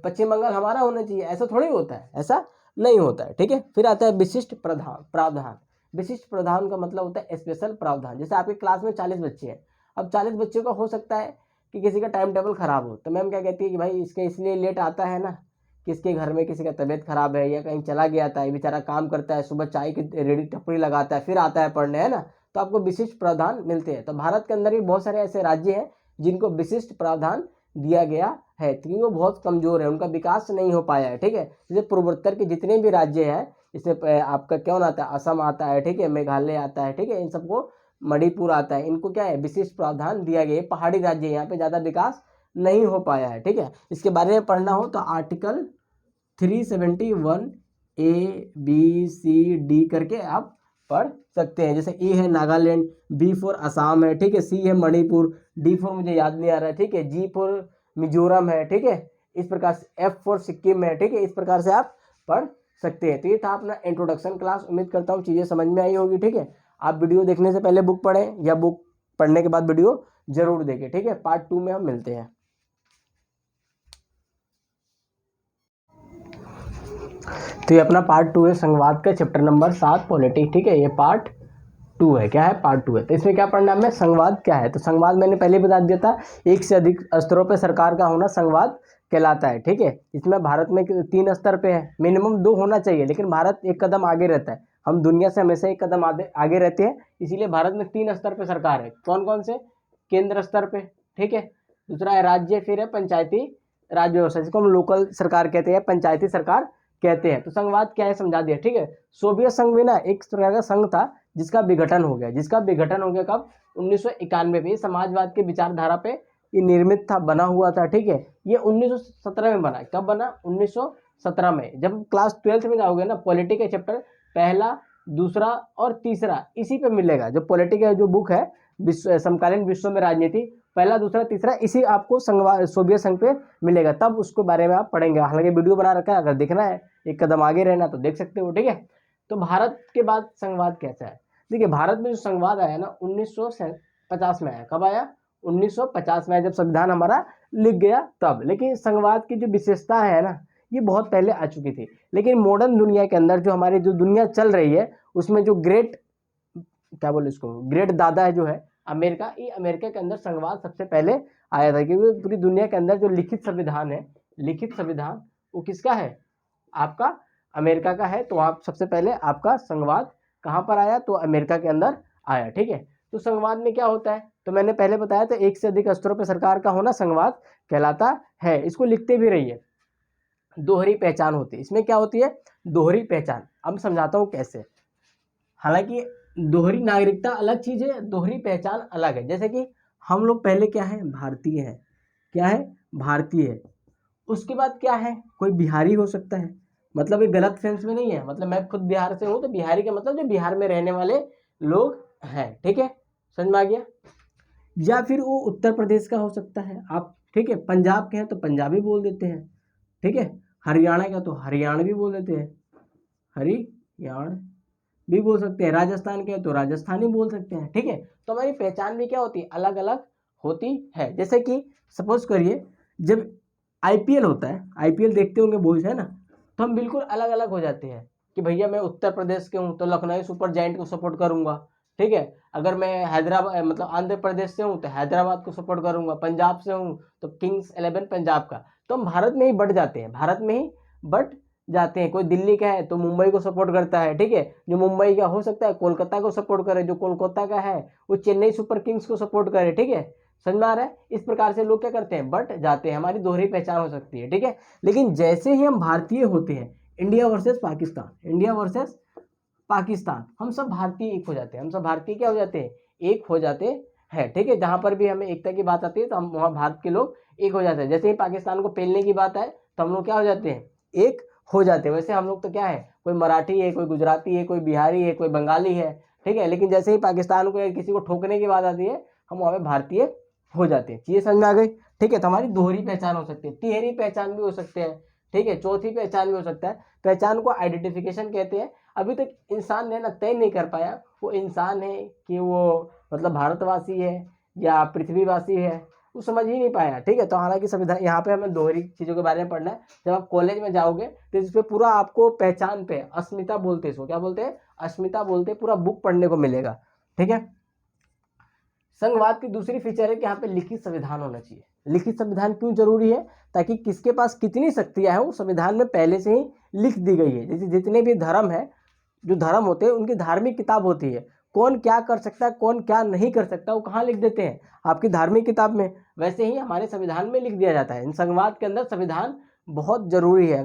पश्चिम बंगाल हमारा होना चाहिए, ऐसा थोड़ी होता है, ऐसा नहीं होता है, ठीक है। फिर आता है विशिष्ट प्रावधान। विशिष्ट प्रावधान का मतलब होता है स्पेशल प्रावधान। जैसे आपकी क्लास में 40 बच्चे हैं, अब 40 बच्चों का हो सकता है कि किसी का टाइम टेबल खराब हो, तो मैम क्या कहती है कि भाई इसके इसलिए लेट आता है ना, किसके घर में किसी का तबीयत खराब है या कहीं चला गया था, बेचारा काम करता है, सुबह चाय की रेडी टपरी लगाता है, फिर आता है पढ़ने, है ना, तो आपको विशिष्ट प्रावधान मिलते हैं। तो भारत के अंदर भी बहुत सारे ऐसे राज्य हैं जिनको विशिष्ट प्रावधान दिया गया है, क्योंकि वो बहुत कमजोर है, उनका विकास नहीं हो पाया है, ठीक है। जैसे पूर्वोत्तर के जितने भी राज्य हैं, इसमें आपका कौन आता है? असम आता है, ठीक है, मेघालय आता है, ठीक है, इन सबको मणिपुर आता है, इनको क्या है? विशिष्ट प्रावधान दिया गया है। पहाड़ी राज्य यहाँ पे ज़्यादा विकास नहीं हो पाया है, ठीक है। इसके बारे में पढ़ना हो तो आर्टिकल 371 ABCD करके आप पढ़ सकते हैं। जैसे ए है नागालैंड, बी फॉर असम है, ठीक है, सी है मणिपुर, डी फॉर मुझे याद नहीं आ रहा है, ठीक है, जी फॉर मिजोरम है, ठीक है, इस प्रकार से एफ फॉर सिक्किम है, ठीक है, इस प्रकार से आप पढ़ सकते हैं। तो ये था अपना इंट्रोडक्शन क्लास। उम्मीद करता हूँ चीज़ें समझ में आई होगी, ठीक है। आप वीडियो देखने से पहले बुक पढ़ें या बुक पढ़ने के बाद वीडियो जरूर देखें। ठीक है, पार्ट 2 में हम मिलते हैं। तो ये अपना पार्ट 2 है संघवाद का, चैप्टर नंबर 7 पॉलिटिक्स। ठीक है, ये पार्ट 2 है। क्या है? पार्ट 2 है। तो इसमें क्या पढ़ना है हमें? संघवाद क्या है। तो संघवाद मैंने पहले बता दिया था, एक से अधिक स्तरों पे सरकार का होना संघवाद कहलाता है। ठीक है, इसमें भारत में 3 स्तर पे है, मिनिमम 2 होना चाहिए, लेकिन भारत एक कदम आगे रहता है। हम दुनिया से हमेशा एक कदम आगे रहते हैं, इसीलिए भारत में 3 स्तर पे सरकार है। कौन कौन से? केंद्र स्तर पे, ठीक है, दूसरा है राज्य, फिर है पंचायती राज व्यवस्था, जिसको हम लोकल सरकार कहते हैं, पंचायती सरकार कहते हैं। तो संघवाद क्या है समझा दिया। ठीक है, सोवियत संघ में ना एक तरह का संघ था जिसका विघटन हो गया। जिसका विघटन हो गया कब? 1991 में। समाजवाद के विचारधारा पे ये निर्मित था, बना हुआ था। ठीक है, ये 1917 में बना। कब बना? 1917 में। जब क्लास 12th में जाओगे ना, पॉलिटी का चैप्टर पहला, दूसरा और तीसरा इसी पे मिलेगा। जो पॉलिटी का जो बुक है, समकालीन विश्व में राजनीति, पहला, दूसरा, तीसरा इसी आपको संघवाद सोवियत संघ पे मिलेगा। तब उसके बारे में आप पढ़ेंगे। हालांकि वीडियो बना रखा है, अगर देखना है, एक कदम आगे रहना तो देख सकते हो। ठीक है, तो भारत के बाद संघवाद कैसा है? देखिए, भारत में जो संघवाद आया ना 1950 में आया। कब आया? 1950 में आया, जब संविधान हमारा लिख गया तब। लेकिन संघवाद की जो विशेषता है ना, ये बहुत पहले आ चुकी थी। लेकिन मॉडर्न दुनिया के अंदर जो हमारी जो दुनिया चल रही है, उसमें जो ग्रेट, क्या बोले इसको, ग्रेट दादा है जो है अमेरिका, ये अमेरिका के अंदर संघवाद सबसे पहले आया था। क्योंकि पूरी दुनिया के अंदर जो लिखित संविधान है, लिखित संविधान वो किसका है? आपका अमेरिका का है। तो आप सबसे पहले आपका संघवाद कहाँ पर आया? तो अमेरिका के अंदर आया। ठीक है, तो संघवाद में क्या होता है? तो मैंने पहले बताया था, एक से अधिक स्तरों पर सरकार का होना संघवाद कहलाता है। इसको लिखते भी रहिए। दोहरी पहचान होती है इसमें। क्या होती है? दोहरी पहचान। अब समझाता हूँ कैसे। हालांकि दोहरी नागरिकता अलग चीज है, दोहरी पहचान अलग है। जैसे कि हम लोग पहले क्या है? भारतीय है। क्या है? भारतीय है। उसके बाद क्या है? कोई बिहारी हो सकता है। मतलब ये गलत सेंस में नहीं है, मतलब मैं खुद बिहार से हूँ, तो बिहारी का मतलब जो बिहार में रहने वाले लोग हैं। ठीक है, समझ में आ गया? या फिर वो उत्तर प्रदेश का हो सकता है आप। ठीक है, पंजाब के हैं तो पंजाबी बोल देते हैं। ठीक है, हरियाणा का तो हरियाणवी बोल देते हैं, हरियाण भी बोल सकते हैं। राजस्थान के तो राजस्थानी बोल सकते हैं। ठीक है, तो हमारी पहचान भी क्या होती है? अलग अलग होती है। जैसे कि सपोज करिए, जब आईपीएल होता है, आईपीएल देखते होंगे बॉयज, है ना, तो हम बिल्कुल अलग अलग हो जाते हैं कि भैया मैं उत्तर प्रदेश के हूँ तो लखनऊ सुपर जायंट को सपोर्ट करूंगा। ठीक है, अगर मैं हैदराबाद मतलब आंध्र प्रदेश से हूँ तो हैदराबाद को सपोर्ट करूंगा। पंजाब से हूँ तो किंग्स 11 पंजाब का। तो हम भारत में ही बट जाते हैं, भारत में ही बट जाते हैं। कोई दिल्ली का है तो मुंबई को सपोर्ट करता है। ठीक है, जो मुंबई का हो सकता है कोलकाता को सपोर्ट करे, जो कोलकाता का है वो चेन्नई सुपर किंग्स को सपोर्ट करे। ठीक है, समझ में आ रहा है? इस प्रकार से लोग क्या करते हैं? बट जाते हैं। हमारी दोहरी पहचान हो सकती है। ठीक है, लेकिन जैसे ही हम भारतीय होते हैं, India versus Pakistan, India versus Pakistan, हम सब भारतीय एक हो जाते हैं। हम सब भारतीय क्या हो जाते हैं? एक हो जाते हैं। ठीक है, जहां पर भी हमें एकता की बात आती है तो हम वहां भारत के लोग एक हो जाते हैं। जैसे ही पाकिस्तान को पेलने की बात आए तो हम लोग क्या हो जाते हैं? एक हो जाते हैं। वैसे हम लोग तो क्या है, कोई मराठी है, कोई गुजराती है, कोई बिहारी है, कोई बंगाली है। ठीक है, लेकिन जैसे ही पाकिस्तान को या किसी को ठोकने की बात आती है, हम वहां पे भारतीय हो जाते हैं। चीजें समझ में आ गई? ठीक है, तो हमारी दोहरी पहचान हो सकती है, तिहरी पहचान भी हो सकते हैं। ठीक है, चौथी पहचान भी हो सकता है। पहचान को आइडेंटिफिकेशन कहते हैं। अभी तक इंसान ने ना तय नहीं कर पाया वो इंसान है कि वो मतलब भारतवासी है या पृथ्वीवासी है, वो समझ ही नहीं पाया। ठीक है, तो हालांकि संविधान, यहाँ पे हमें दोहरी चीजों के बारे में पढ़ना है। जब आप कॉलेज में जाओगे तो इस पे पूरा आपको पहचान पे, अस्मिता बोलते हैं इसको, क्या बोलते हैं? अस्मिता बोलते हैं। पूरा बुक पढ़ने को मिलेगा। ठीक है, संघवाद की दूसरी फीचर है कि यहाँ पे लिखित संविधान होना चाहिए। लिखित संविधान क्यों जरूरी है? ताकि किसके पास कितनी शक्तियां हैं वो संविधान में पहले से ही लिख दी गई है। जैसे जितने भी धर्म है, जो धर्म होते हैं उनकी धार्मिक किताब होती है। कौन क्या कर सकता है, कौन क्या नहीं कर सकता, वो कहाँ लिख देते हैं? आपकी धार्मिक किताब में। वैसे ही हमारे संविधान में लिख दिया जाता है। इन संघवाद के अंदर संविधान बहुत जरूरी है।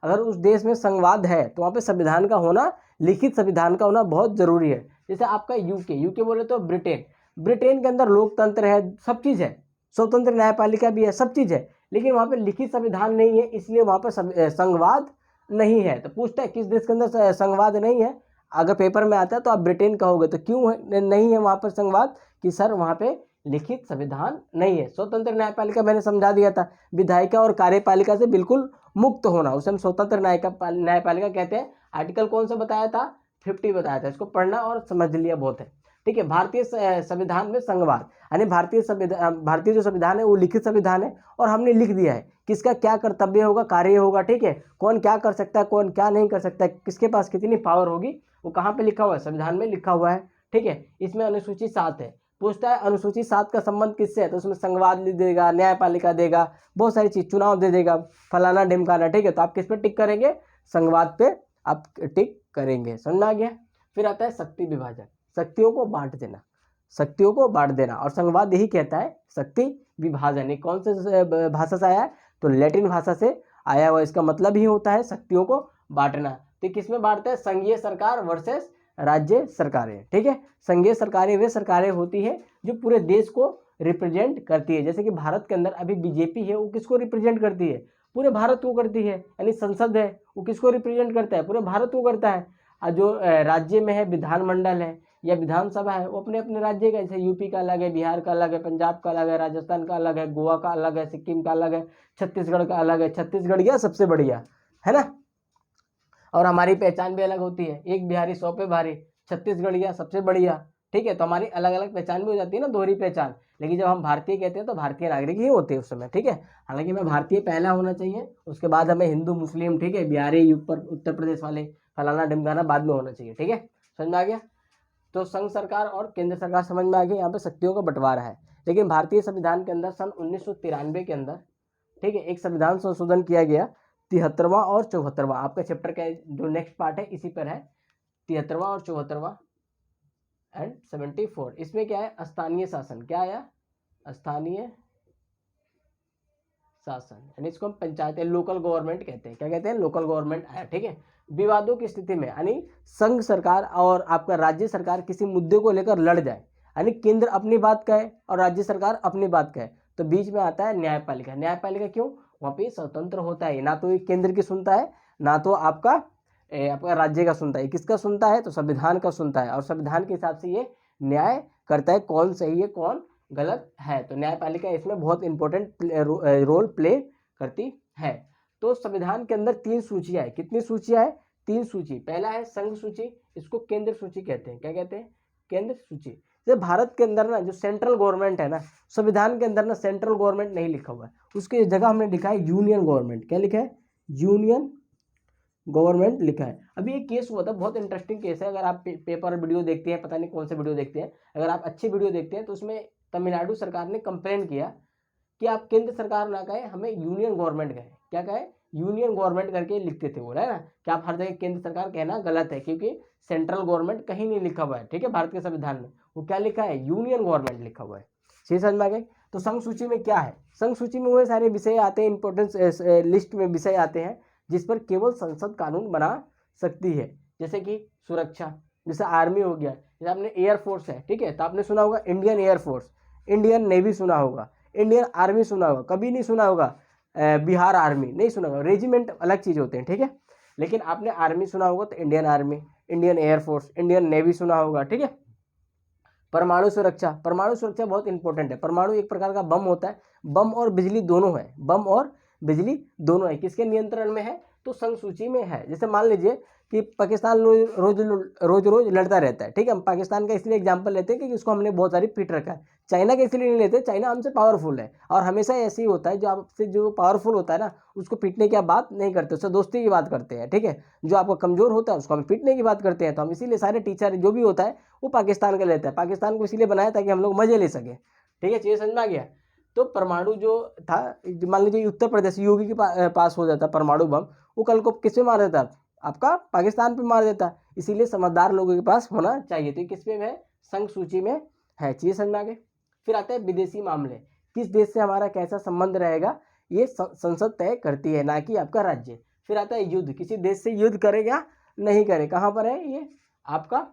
अगर उस देश में संघवाद है तो वहाँ पे संविधान का होना, लिखित संविधान का होना बहुत जरूरी है। जैसे आपका यूके बोले तो ब्रिटेन, ब्रिटेन के अंदर लोकतंत्र है, सब चीज़ है, स्वतंत्र न्यायपालिका भी है, सब चीज़ है, लेकिन वहाँ पे लिखित संविधान नहीं है, इसलिए वहाँ पर संघवाद नहीं है। तो पूछता है किस देश के अंदर संघवाद नहीं है? अगर पेपर में आता है तो आप ब्रिटेन कहोगे। तो क्यों नहीं है वहाँ पर संघवाद? कि सर वहाँ पे लिखित संविधान नहीं है। स्वतंत्र न्यायपालिका मैंने समझा दिया था, विधायिका और कार्यपालिका से बिल्कुल मुक्त होना, उसे हम स्वतंत्र न्यायपालिका कहते हैं। आर्टिकल कौन सा बताया था? 50 बताया था, इसको पढ़ना और समझ लिया बहुत है, ठीक है। भारतीय संविधान में संघवाद, यानी भारतीय जो संविधान है वो लिखित संविधान है, और हमने लिख दिया है किसका क्या कर्तव्य होगा, कार्य होगा, ठीक है। कौन क्या कर सकता है, कौन क्या नहीं कर सकता है, किसके पास कितनी पावर होगी, वो कहाँ पे लिखा हुआ है, संविधान में लिखा हुआ है, ठीक है। इसमें अनुसूची 7 है। पूछता है अनुसूची 7 का संबंध किससे है, तो उसमें संघवाद लिख देगा, न्यायपालिका देगा, बहुत सारी चीज, चुनाव दे देगा, फलाना ढिमकाना, ठीक है। तो आप किस पे टिक करेंगे, संघवाद पे आप टिक करेंगे, समझ में आ गया। फिर आता है शक्ति विभाजन, शक्तियों को बांट देना, शक्तियों को बांट देना, और संघवाद यही कहता है शक्ति विभाजन। ये कौन से भाषा से आया है, तो लैटिन भाषा से आया हुआ, इसका मतलब ही होता है शक्तियों को बांटना। तो किस में बांटते हैं, संघीय सरकार वर्सेस राज्य सरकारें, ठीक है। संघीय सरकारें वे सरकारें होती है जो पूरे देश को रिप्रेजेंट करती है, जैसे कि भारत के अंदर अभी बीजेपी है, वो किसको रिप्रेजेंट करती है, पूरे भारत को करती है, यानी संसद है वो किसको रिप्रेजेंट करता है, पूरे भारत को करता है। और जो राज्य में है, विधानमंडल है या विधानसभा है, वो अपने अपने राज्य का, जैसे यूपी का अलग है, बिहार का अलग है, पंजाब का अलग है, राजस्थान का अलग है, गोवा का अलग है, सिक्किम का अलग है, छत्तीसगढ़ का अलग है, छत्तीसगढ़िया सबसे बढ़िया है ना। और हमारी पहचान भी अलग होती है, एक बिहारी 100 पे भारी, छत्तीसगढ़िया सबसे बढ़िया, ठीक है। तो हमारी अलग अलग पहचान भी हो जाती है ना, दोहरी पहचान। लेकिन जब हम भारतीय कहते हैं तो भारतीय नागरिक ही होते हैं उस समय, ठीक है। हालांकि हमें भारतीय पहला होना चाहिए, उसके बाद हमें हिंदू मुस्लिम, ठीक है, बिहारी उत्तर प्रदेश वाले फलाना ढिमकाना बाद में होना चाहिए, ठीक है। समझ में आ गया। तो संघ सरकार और केंद्र सरकार समझ में आ गई, यहाँ पे शक्तियों का बंटवारा है। लेकिन भारतीय संविधान के अंदर सन 1993 के अंदर, ठीक है, एक संविधान संशोधन किया गया, 73वां और 74वां, आपका चैप्टर का जो नेक्स्ट पार्ट है इसी पर है, 73वां और 74वां एंड 74। इसमें क्या है, स्थानीय शासन, क्या आया, स्थानीय शासन, यानी इसको हम पंचायत लोकल गवर्नमेंट कहते हैं, क्या कहते हैं, लोकल गवर्नमेंट आया, ठीक है। विवादों की स्थिति में, यानी संघ सरकार और आपका राज्य सरकार किसी मुद्दे को लेकर लड़ जाए, यानी केंद्र अपनी बात कहे और राज्य सरकार अपनी बात कहे, तो बीच में आता है न्यायपालिका। न्यायपालिका क्यों, वहाँ पे स्वतंत्र होता है, ना तो ये केंद्र की सुनता है, ना तो आपका राज्य का सुनता है। किसका सुनता है, तो संविधान का सुनता है, और संविधान के हिसाब से ये न्याय करता है, कौन सही है कौन गलत है। तो न्यायपालिका इसमें बहुत इंपॉर्टेंट रोल प्ले करती है। तो संविधान के अंदर 3 सूचियां है, कितनी सूचियां है, 3 सूची। पहला है संघ सूची, इसको केंद्र सूची कहते हैं, क्या कहते हैं, केंद्र सूची। जैसे भारत के अंदर ना जो सेंट्रल गवर्नमेंट है ना, संविधान के अंदर ना सेंट्रल गवर्नमेंट नहीं लिखा हुआ है, उसकी जगह हमने लिखा है यूनियन गवर्नमेंट। क्या लिखा है, यूनियन गवर्नमेंट लिखा है। अभी एक केस हुआ था, बहुत इंटरेस्टिंग केस है, अगर आप पेपर वीडियो देखते हैं, पता नहीं कौन से वीडियो देखते हैं, अगर आप अच्छी वीडियो देखते हैं तो उसमें तमिलनाडु सरकार ने कंप्लेन किया कि आप केंद्र सरकार ना कहे, हमें यूनियन गवर्नमेंट कहे, क्या कहे, यूनियन गवर्नमेंट करके लिखते थे, बोला है ना कि आप हर जगह केंद्र सरकार कहना गलत है, क्योंकि सेंट्रल गवर्नमेंट कहीं नहीं लिखा हुआ है, ठीक है। भारत के संविधान में वो क्या लिखा है, यूनियन गवर्नमेंट लिखा हुआ है। सही समझ में आ गई। तो संघ सूची में क्या है, संघ सूची में वो सारे विषय आते हैं, इंपॉर्टेंस लिस्ट में विषय आते हैं जिस पर केवल संसद कानून बना सकती है, जैसे कि सुरक्षा, जैसे आर्मी हो गया, जैसे आपने एयरफोर्स है, ठीक है, तो आपने सुना होगा इंडियन एयरफोर्स, इंडियन नेवी सुना होगा, इंडियन आर्मी सुना होगा, कभी नहीं सुना होगा बिहार आर्मी, नहीं सुना होगा, रेजिमेंट अलग चीज़ होते हैं, ठीक है। लेकिन आपने आर्मी सुना होगा तो Indian army, Indian air force, Indian navy सुना होगा, ठीक है। परमाणु सुरक्षा, परमाणु सुरक्षा बहुत इंपॉर्टेंट है। परमाणु एक प्रकार का बम होता है, बम और बिजली दोनों है, बम और बिजली दोनों है, किसके नियंत्रण में है, तो संघ सूची में है। जैसे मान लीजिए कि पाकिस्तान रोज रोज रोज लड़ता रहता है, ठीक है, हम पाकिस्तान का इसलिए एग्जांपल लेते हैं कि उसको हमने बहुत सारी पीट रखा है। चाइना का इसलिए नहीं लेते, चाइना हमसे पावरफुल है, और हमेशा ऐसे ही होता है, जो आपसे जो पावरफुल होता है ना, उसको पीटने की बात नहीं करते, उससे दोस्ती की बात करते हैं, ठीक है। जो आपका कमजोर होता है उसको हम पीटने की बात करते हैं। तो हम इसीलिए सारे टीचर जो भी होता है वो पाकिस्तान का लेता है, पाकिस्तान को इसीलिए बनाया ताकि हम लोग मजे ले सकें, ठीक है, चीज़ समझ में आ गया। तो परमाणु जो था, मान लीजिए उत्तर प्रदेश योगी के पास हो जाता परमाणु बम, वो कल को किस पे मार देता, आपका पाकिस्तान पे मार देता। इसीलिए समझदार लोगों के पास होना चाहिए। तो ये किस पे है, संघ सूची में है, चीज़ समझ में आ गई। फिर आता है विदेशी मामले, किस देश से हमारा कैसा संबंध रहेगा, ये संसद तय करती है, ना कि आपका राज्य। फिर आता है युद्ध, किसी देश से युद्ध करेगा नहीं करे, कहाँ पर है ये आपका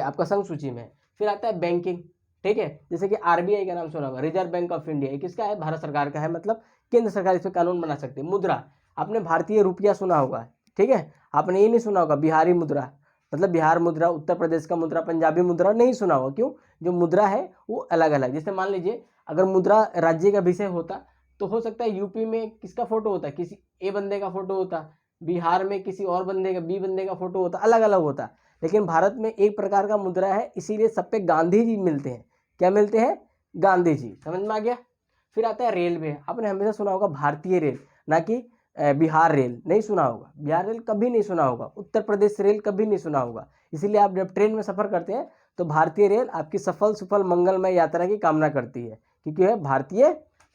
आपका संघ सूची में। फिर आता है बैंकिंग, ठीक है, जैसे कि आरबीआई का नाम सुना होगा, रिजर्व बैंक ऑफ इंडिया, किसका है, भारत सरकार का है, मतलब केंद्र सरकार इस पर कानून बना सकती है। मुद्रा, आपने भारतीय रुपया सुना होगा, ठीक है, आपने ये नहीं सुना होगा बिहारी मुद्रा, मतलब बिहार मुद्रा, उत्तर प्रदेश का मुद्रा, पंजाबी मुद्रा नहीं सुना होगा, क्यों, जो मुद्रा है वो अलग अलग। जैसे मान लीजिए अगर मुद्रा राज्य का विषय होता तो हो सकता है यूपी में किसका फोटो होता, किसी ए बंदे का फोटो होता, बिहार में किसी और बंदे का, बी बंदे का फोटो होता, अलग अलग होता। लेकिन भारत में एक प्रकार का मुद्रा है, इसीलिए सब पे गांधी जी मिलते हैं। क्या मिलते हैं? गांधी जी। समझ में आ गया। फिर आता है रेलवे। आपने हमेशा सुना होगा भारतीय रेल, ना कि बिहार रेल। नहीं सुना होगा, बिहार रेल कभी नहीं सुना होगा, उत्तर प्रदेश रेल कभी नहीं सुना होगा। इसीलिए आप जब ट्रेन में सफर करते हैं तो भारतीय रेल आपकी सफल सुफल मंगलमय यात्रा की कामना करती है, क्योंकि यह भारतीय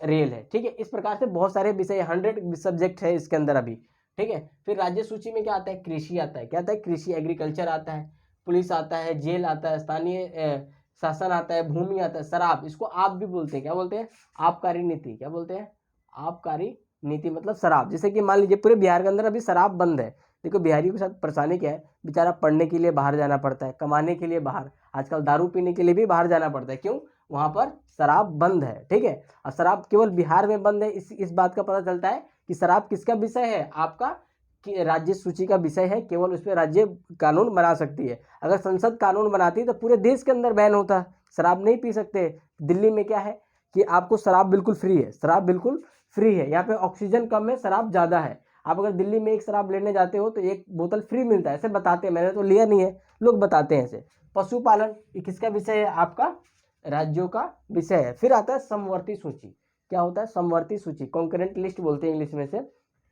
रेल है। ठीक है, इस प्रकार से बहुत सारे विषय, 100 सब्जेक्ट है इसके अंदर अभी। ठीक है, फिर राज्य सूची में क्या आता है? कृषि आता है। क्या आता है? कृषि, एग्रीकल्चर आता है, पुलिस आता है, जेल आता है, स्थानीय शासन आता है, भूमि आता है, शराब, इसको आप भी बोलते हैं। क्या बोलते हैं? आबकारी नीति। क्या बोलते हैं? आबकारी नीति मतलब शराब। जैसे कि मान लीजिए पूरे बिहार के अंदर अभी शराब बंद है। देखो बिहारियों के साथ परेशानी क्या है, बेचारा पढ़ने के लिए बाहर जाना पड़ता है, कमाने के लिए बाहर, आजकल दारू पीने के लिए भी बाहर जाना पड़ता है। क्यों? वहाँ पर शराब बंद है। ठीक है, और शराब केवल बिहार में बंद है। इस बात का पता चलता है कि शराब किसका विषय है? आपका कि राज्य सूची का विषय है, केवल उस पर राज्य कानून बना सकती है। अगर संसद कानून बनाती तो पूरे देश के अंदर बैन होता, शराब नहीं पी सकते। दिल्ली में क्या है कि आपको शराब बिल्कुल फ्री है, शराब बिल्कुल फ्री है। यहाँ पे ऑक्सीजन कम है, शराब ज़्यादा है। आप अगर दिल्ली में एक शराब लेने जाते हो तो एक बोतल फ्री मिलता है, ऐसे बताते हैं, मैंने तो लिया नहीं है, लोग बताते हैं ऐसे। पशुपालन, ये किसका विषय है? आपका राज्यों का विषय है। फिर आता है समवर्ती सूची। क्या होता है? समवर्ती सूची, कॉन्करेंट लिस्ट बोलते हैं इंग्लिश में से।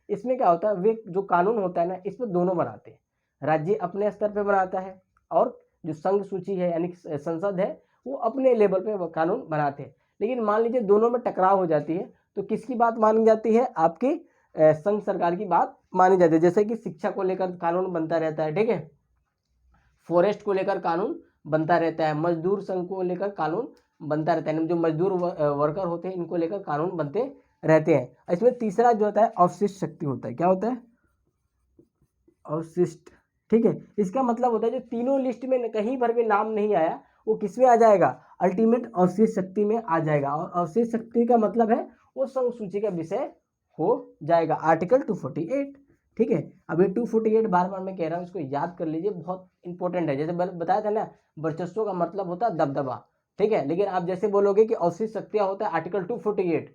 इसमें क्या होता है, वे जो कानून होता है ना, इसमें दोनों बनाते हैं, राज्य अपने स्तर पे बनाता है और जो संघ सूची है यानी संसद है वो अपने लेवल पे कानून बनाते हैं। लेकिन मान लीजिए दोनों में टकराव हो जाती है तो किसकी बात मानी जाती है? आपकी संघ सरकार की बात मानी जाती है। जैसे कि शिक्षा को लेकर कानून बनता रहता है। ठीक है, फॉरेस्ट को लेकर कानून बनता रहता है, मजदूर संघ को लेकर कानून बनता रहता है, जो मजदूर वर्कर होते हैं इनको लेकर कानून बनते रहते हैं। इसमें तीसरा जो होता है अवशिष्ट शक्ति होता है। क्या होता है? अवशिष्ट। ठीक है, इसका मतलब होता है जो तीनों लिस्ट में कहीं पर भी नाम नहीं आया वो किस में आ जाएगा? अल्टीमेट अवशिष्ट शक्ति में आ जाएगा। और अवशिष्ट शक्ति का मतलब है वो संघ सूची का विषय हो जाएगा। आर्टिकल 248। ठीक है, अब ये 248 बार बार मैं कह रहा हूँ, इसको याद कर लीजिए, बहुत इंपॉर्टेंट है। जैसे बताया था ना, वर्चस्व का मतलब होता है दबदबा। ठीक है, लेकिन आप जैसे बोलोगे कि अवशिष्ट शक्तियां होता है आर्टिकल 248,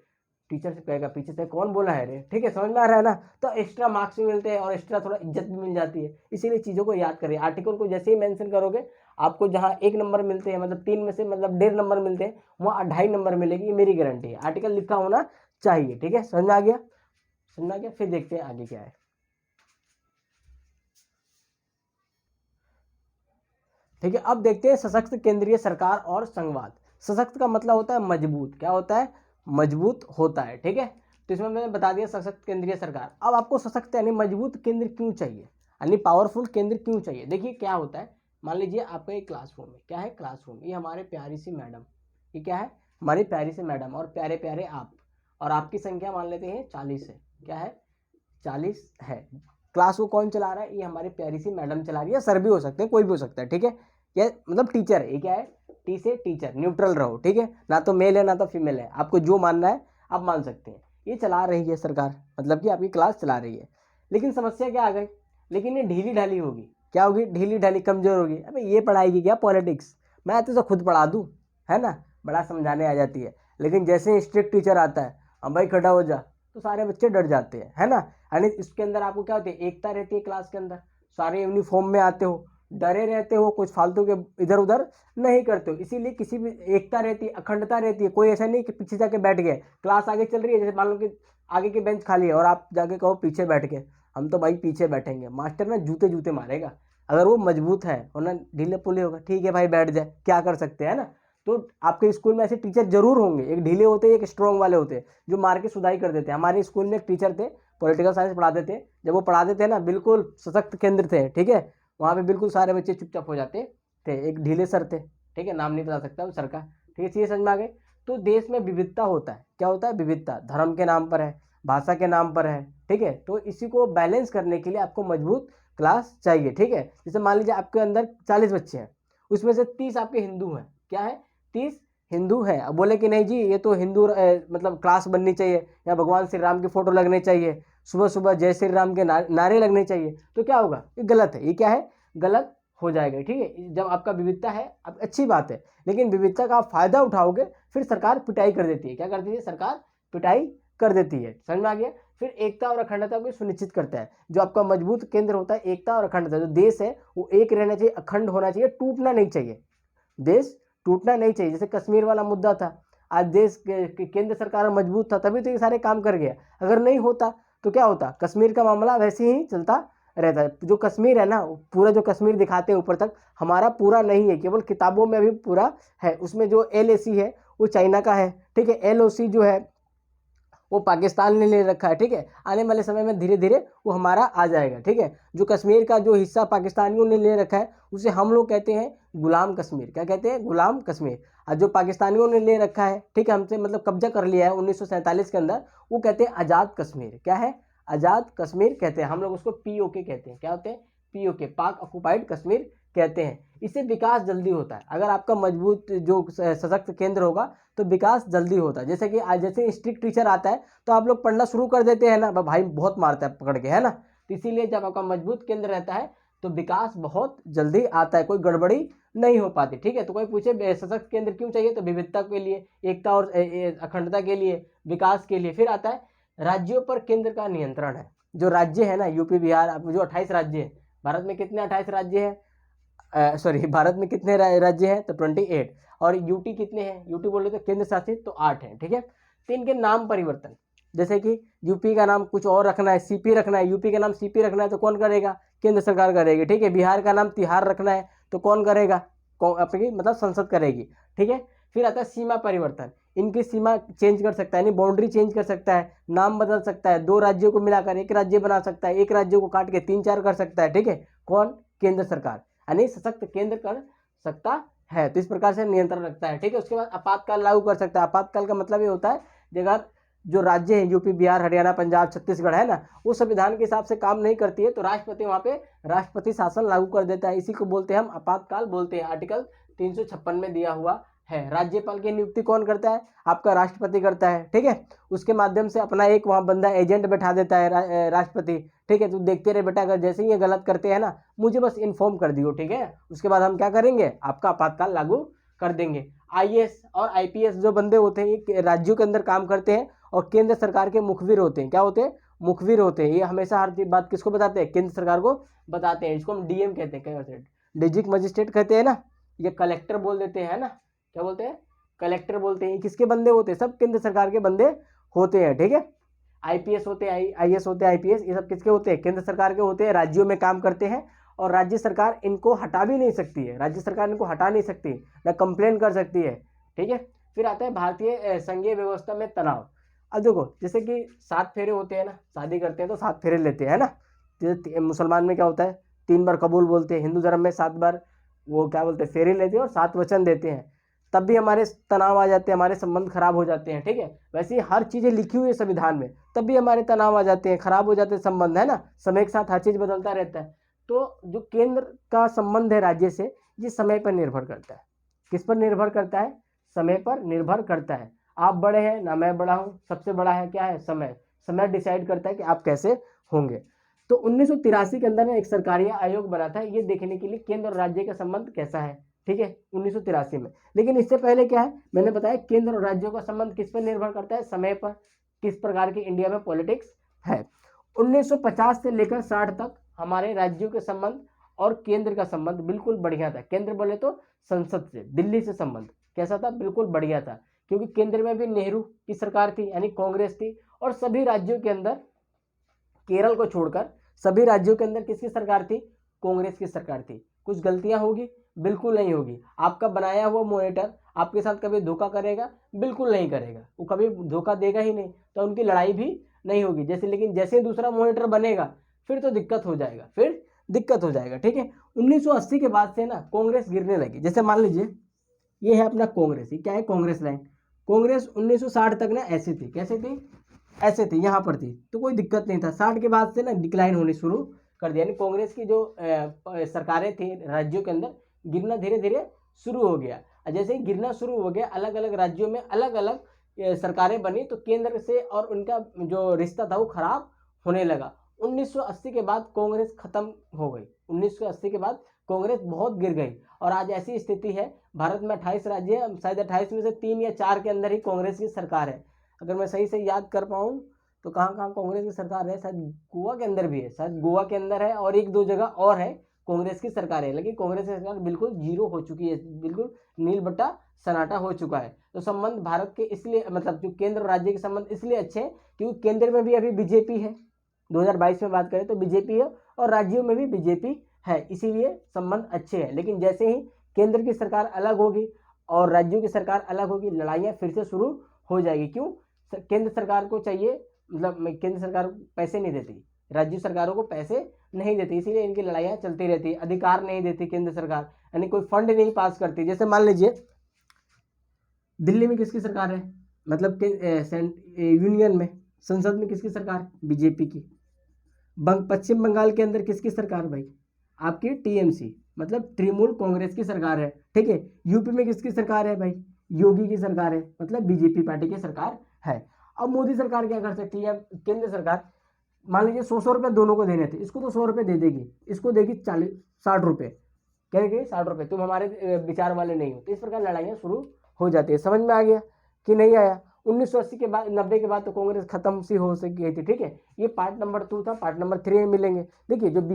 टीचर से कहेगा पीछे से कौन बोला है रे। ठीक है, समझ में आ रहा है ना? तो एक्स्ट्रा मार्क्स भी मिलते हैं और एक्स्ट्रा थोड़ा इज्जत भी मिल जाती है। इसीलिए चीज़ों को याद करिए। आर्टिकल को जैसे ही मेंशन करोगे आपको जहाँ 1 नंबर मिलते हैं, मतलब 3 में से मतलब 1.5 नंबर मिलते हैं, वहाँ 2.5 नंबर मिलेगी, ये मेरी गारंटी है। आर्टिकल लिखा होना चाहिए। ठीक है, समझ में आ गया? समझ में आ गया? फिर देखते हैं आगे क्या है। ठीक है, अब देखते हैं सशक्त केंद्रीय सरकार और संघवाद। सशक्त का मतलब होता है मजबूत। क्या होता है? मजबूत होता है। ठीक है, तो इसमें मैंने बता दिया सशक्त केंद्रीय सरकार। अब आपको सशक्त यानी मजबूत केंद्र क्यों चाहिए, यानी पावरफुल केंद्र क्यों चाहिए? देखिए क्या होता है, मान लीजिए आपका एक क्लासरूम है। क्या है? क्लासरूम। ये हमारे प्यारी सी मैडम, ये क्या है? हमारी प्यारी सी मैडम और प्यारे प्यारे आप, और आपकी संख्या मान लेते हैं 40 है। क्या है? 40 है। क्लास को कौन चला रहा है? ये हमारी प्यारी सी मैडम चला रही है, सर भी हो सकते हैं, कोई भी हो सकता है। ठीक है, ये मतलब टीचर है। ये क्या है? टी से टीचर, न्यूट्रल रहो। ठीक है, ना तो मेल है ना तो फीमेल है, आपको जो मानना है आप मान सकते हैं। ये चला रही है सरकार, मतलब कि आपकी क्लास चला रही है। लेकिन समस्या क्या आ गई? लेकिन ये ढीली ढाली होगी। क्या होगी? ढीली ढाली, कमजोर होगी। अबे ये पढ़ाएगी क्या पॉलिटिक्स? मैं तो खुद पढ़ा दूँ, है ना, बड़ा समझाने आ जाती है। लेकिन जैसे स्ट्रिक्ट टीचर आता है, अब भाई खड़ा हो जा, तो सारे बच्चे डर जाते हैं, है ना। यानी इसके अंदर आपको क्या होती है? एकता रहती है क्लास के अंदर, सारे यूनिफॉर्म में आते हो, डरे रहते हो, कुछ फालतू के इधर उधर नहीं करते हो। इसीलिए किसी भी एकता रहती है, अखंडता रहती है। कोई ऐसा नहीं कि पीछे जाके बैठ गए, क्लास आगे चल रही है, जैसे मान लो कि आगे की बेंच खाली है और आप जाके कहो पीछे बैठ के, हम तो भाई पीछे बैठेंगे, मास्टर ना जूते जूते मारेगा। अगर वो मजबूत है और ना ढीले पुले होगा, ठीक है भाई बैठ जाए, क्या कर सकते हैं ना। तो आपके स्कूल में ऐसे टीचर जरूर होंगे, एक ढीले होते हैं एक स्ट्रॉन्ग वाले होते हैं, जो मार के सुधाई कर देते हैं। हमारे स्कूल में एक टीचर थे, पॉलिटिकल साइंस पढ़ाते थे। जब वो पढ़ाते थे ना, बिल्कुल सशक्त केंद्र थे। ठीक है, वहाँ पे बिल्कुल सारे बच्चे चुपचाप हो जाते थे। एक ढीले सर थे, ठीक है, नाम नहीं बता सकता उस सर का। ठीक है, चीज़ समझ में आ गई। तो देश में विविधता होता है। क्या होता है? विविधता धर्म के नाम पर है, भाषा के नाम पर है। ठीक है, तो इसी को बैलेंस करने के लिए आपको मजबूत क्लास चाहिए। ठीक है, जैसे मान लीजिए आपके अंदर 40 बच्चे हैं, उसमें से 30 आपके हिंदू हैं। क्या है? 30 हिंदू है। अब बोले कि नहीं जी ये तो हिंदू मतलब क्लास बननी चाहिए, या भगवान श्री राम की फोटो लगने चाहिए, सुबह सुबह जय श्री राम के नारे लगने चाहिए, तो क्या होगा? ये गलत है। ये क्या है? गलत हो जाएगा। ठीक है, जब आपका विविधता है अब अच्छी बात है, लेकिन विविधता का आप फायदा उठाओगे फिर सरकार पिटाई कर देती है। क्या करती है सरकार? पिटाई कर देती है। समझ में आ गया। फिर एकता और अखंडता को सुनिश्चित करता है। जो आपका मजबूत केंद्र होता है, एकता और अखंडता, जो देश है वो एक रहना चाहिए, अखंड होना चाहिए, टूटना नहीं चाहिए, देश टूटना नहीं चाहिए। जैसे कश्मीर वाला मुद्दा था, आज देश केंद्र सरकार मजबूत था तभी तो ये सारे काम कर गया, अगर नहीं होता तो क्या होता, कश्मीर का मामला वैसे ही चलता रहता है। जो कश्मीर है ना, पूरा जो कश्मीर दिखाते हैं ऊपर तक, हमारा पूरा नहीं है, केवल किताबों में भी पूरा है। उसमें जो LAC है वो चाइना का है, ठीक है। LOC जो है वो पाकिस्तान ने ले रखा है, ठीक है। आने वाले समय में धीरे धीरे वो हमारा आ जाएगा, ठीक है। जो कश्मीर का जो हिस्सा पाकिस्तानियों ने ले रखा है उसे हम लोग कहते हैं गुलाम कश्मीर। क्या कहते हैं? गुलाम कश्मीर। और जो पाकिस्तानियों ने ले रखा है, ठीक है, हमसे मतलब कब्जा कर लिया है 1947 के अंदर, वो कहते हैं आज़ाद कश्मीर। क्या है? आज़ाद कश्मीर कहते हैं। हम लोग उसको POK कहते हैं। क्या होते हैं? POK, पाक ऑक्युपाइड कश्मीर कहते हैं। इससे विकास जल्दी होता है। अगर आपका मजबूत जो सशक्त केंद्र होगा तो विकास जल्दी होता है। जैसे कि आज जैसे स्ट्रिक्ट टीचर आता है तो आप लोग पढ़ना शुरू कर देते हैं ना, भाई बहुत मारता है पकड़ के, है ना। तो इसीलिए जब आपका मजबूत केंद्र रहता है तो विकास बहुत जल्दी आता है, कोई गड़बड़ी नहीं हो पाती, ठीक है। तो कोई पूछे सशक्त केंद्र क्यों चाहिए, तो विविधता के लिए, एकता और अखंडता के लिए, विकास के लिए। फिर आता है राज्यों पर केंद्र का नियंत्रण है। जो राज्य है ना, यूपी बिहार, जो 28 राज्य है भारत में, कितने 28 राज्य है, सॉरी भारत में कितने राज्य हैं, तो 28। और यूटी कितने हैं, यूटी बोले तो केंद्र शासित, तो 8 हैं, ठीक है। तो इनके नाम परिवर्तन, जैसे कि यूपी का नाम कुछ और रखना है, CP रखना है, यूपी का नाम CP रखना है तो कौन करेगा? केंद्र सरकार करेगी, ठीक है। बिहार का नाम तिहार रखना है तो कौन करेगा? अपनी मतलब संसद करेगी, ठीक है। फिर आता है सीमा परिवर्तन, इनकी सीमा चेंज कर सकता है, यानी बाउंड्री चेंज कर सकता है, नाम बदल सकता है, 2 राज्यों को मिलाकर एक राज्य बना सकता है, एक राज्य को काट के 3-4 कर सकता है, ठीक है। कौन? केंद्र सरकार, यानी सशक्त केंद्र कर सकता है। तो इस प्रकार से नियंत्रण रखता है, ठीक है। उसके बाद आपातकाल लागू कर सकता है। आपातकाल का मतलब ये होता है कि अगर जो राज्य हैं यूपी बिहार हरियाणा पंजाब छत्तीसगढ़ है ना, वो संविधान के हिसाब से काम नहीं करती है तो राष्ट्रपति वहां पे राष्ट्रपति शासन लागू कर देता है। इसी को बोलते हैं हम आपातकाल बोलते हैं। आर्टिकल 356 में दिया हुआ है। राज्यपाल की नियुक्ति कौन करता है? आपका राष्ट्रपति करता है, ठीक है। उसके माध्यम से अपना एक वहां बंदा एजेंट बैठा देता है राष्ट्रपति, ठीक है। तो देखते रहे बेटा, अगर जैसे ही ये गलत करते हैं ना, मुझे बस इन्फॉर्म कर दियो, ठीक है। उसके बाद हम क्या करेंगे? आपका आपातकाल लागू कर देंगे। IAS और IPS जो बंदे होते हैं ये राज्यों के अंदर काम करते हैं और केंद्र सरकार के मुखबिर होते हैं। क्या होते हैं? मुखबिर होते हैं। ये हमेशा हर बात किसको बताते हैं? केंद्र सरकार को बताते हैं। इसको हम DM कहते हैं, डिस्ट्रिक्ट मजिस्ट्रेट कहते हैं ना, ये कलेक्टर बोल देते हैं ना, क्या बोलते हैं? कलेक्टर बोलते हैं। किसके बंदे होते हैं? सब केंद्र सरकार के बंदे होते हैं, ठीक है। IPS होते हैं, IAS होते हैं, IPS, ये सब किसके होते हैं? केंद्र सरकार के होते हैं। राज्यों में काम करते हैं और राज्य सरकार इनको हटा भी नहीं सकती है, राज्य सरकार इनको हटा नहीं सकती, ना कंप्लेन कर सकती है, ठीक है। फिर आता है भारतीय संघीय व्यवस्था में तनाव। अब देखो, जैसे कि 7 फेरे होते हैं ना, शादी करते हैं तो 7 फेरे लेते हैं ना। जैसे मुसलमान में क्या होता है? 3 बार कबूल बोलते हैं। हिंदू धर्म में 7 बार वो क्या बोलते हैं? फेरे लेते हैं और 7 वचन देते हैं। तब भी हमारे तनाव आ जाते हैं, हमारे संबंध खराब हो जाते हैं, ठीक है। वैसे ही हर चीज़ें लिखी हुई है संविधान में, तब भी हमारे तनाव आ जाते हैं, खराब हो जाते हैं संबंध, है ना। समय के साथ हर चीज़ बदलता रहता है। तो जो केंद्र का संबंध है राज्य से, ये समय पर निर्भर करता है। किस पर निर्भर करता है? समय पर निर्भर करता है। आप बड़े हैं ना मैं बड़ा हूँ, सबसे बड़ा है क्या है? समय। समय डिसाइड करता है कि आप कैसे होंगे। तो 1983 के अंदर ना एक सरकारी आयोग बना था, ये देखने के लिए केंद्र और राज्य का संबंध कैसा है, ठीक है, 1983 में। लेकिन इससे पहले क्या है, मैंने बताया केंद्र और राज्यों का संबंध किस पर निर्भर करता है? समय पर। किस प्रकार की इंडिया में पॉलिटिक्स है। 1950 से लेकर 60 तक हमारे राज्यों के संबंध और केंद्र का संबंध बिल्कुल बढ़िया था। केंद्र बोले तो संसद से, दिल्ली से संबंध कैसा था? बिल्कुल बढ़िया था, क्योंकि केंद्र में भी नेहरू की सरकार थी, यानी कांग्रेस थी। और सभी राज्यों के अंदर, केरल को छोड़कर सभी राज्यों के अंदर किसकी सरकार थी? कांग्रेस की सरकार थी। कुछ गलतियां होगी? बिल्कुल नहीं होगी। आपका बनाया हुआ मॉनिटर आपके साथ कभी धोखा करेगा? बिल्कुल नहीं करेगा, वो कभी धोखा देगा ही नहीं, तो उनकी लड़ाई भी नहीं होगी। जैसे लेकिन जैसे दूसरा मॉनिटर बनेगा फिर तो दिक्कत हो जाएगा, फिर दिक्कत हो जाएगा, ठीक है। 1980 के बाद से ना कांग्रेस गिरने लगी। जैसे मान लीजिए ये है अपना कांग्रेस, ये क्या है? कांग्रेस लाइन। कांग्रेस 1960 तक ना ऐसी थी, कैसे थी? ऐसे थी, यहाँ पर थी, तो कोई दिक्कत नहीं था। 60 के बाद से ना डिक्लाइन होनी शुरू कर दिया, यानी कांग्रेस की जो सरकारें थी राज्यों के अंदर, गिरना धीरे धीरे शुरू हो गया। जैसे ही गिरना शुरू हो गया, अलग अलग राज्यों में अलग अलग सरकारें बनी, तो केंद्र से और उनका जो रिश्ता था वो खराब होने लगा। 1980 के बाद कांग्रेस खत्म हो गई। 1980 के बाद कांग्रेस बहुत गिर गई और आज ऐसी स्थिति है, भारत में 28 राज्य है, शायद 28 में से 3 या 4 के अंदर ही कांग्रेस की सरकार है। अगर मैं सही से याद कर पाऊँ तो कहाँ कहाँ कांग्रेस की सरकार है, शायद गोवा के अंदर भी है, शायद गोवा के अंदर है और एक दो जगह और है कांग्रेस की सरकार है, लेकिन कांग्रेस की सरकार बिल्कुल जीरो हो चुकी है, बिल्कुल नील बट्टा सन्नाटा हो चुका है। तो संबंध भारत के इसलिए मतलब जो केंद्र और राज्य के संबंध इसलिए अच्छे हैं क्योंकि केंद्र में भी अभी बीजेपी है, 2022 में बात करें तो बीजेपी है और राज्यों में भी बीजेपी है, इसीलिए संबंध अच्छे हैं। लेकिन जैसे ही केंद्र की सरकार अलग होगी और राज्यों की सरकार अलग होगी, लड़ाइयाँ फिर से शुरू हो जाएगी। क्यों? केंद्र सरकार को चाहिए, मतलब केंद्र सरकार पैसे नहीं देती, राज्य सरकारों को पैसे नहीं देती, इसीलिए इनकी लड़ाइयाँ चलती रहती है। अधिकार नहीं देती केंद्र सरकार, यानी कोई फंड नहीं पास करती। जैसे मान लीजिए दिल्ली में किसकी सरकार है, मतलब यूनियन में संसद में किसकी सरकार, बीजेपी की। पश्चिम बंगाल के अंदर किसकी सरकार भाई, आपकी टीएमसी मतलब तृणमूल कांग्रेस की सरकार है, ठीक है। यूपी में किसकी सरकार है भाई, योगी की सरकार है, मतलब बीजेपी पार्टी की सरकार है। अब मोदी सरकार क्या कर सकती है, केंद्र सरकार मान लीजिए 100 रुपये दोनों को देने थे, इसको तो 100 रुपये दे देगी, इसको देगी 40-60 रुपये, कहेगी 60 रुपये, तुम हमारे विचार वाले नहीं हो। तो इस प्रकार लड़ाइयाँ शुरू हो जाती है। समझ में आ गया कि नहीं आया? 1980 के बाद 90 के बाद तो कांग्रेस खत्म सी हो गई थी, ठीक है। ये पार्ट नंबर 2 था, पार्ट नंबर 3 में मिलेंगे। देखिए जो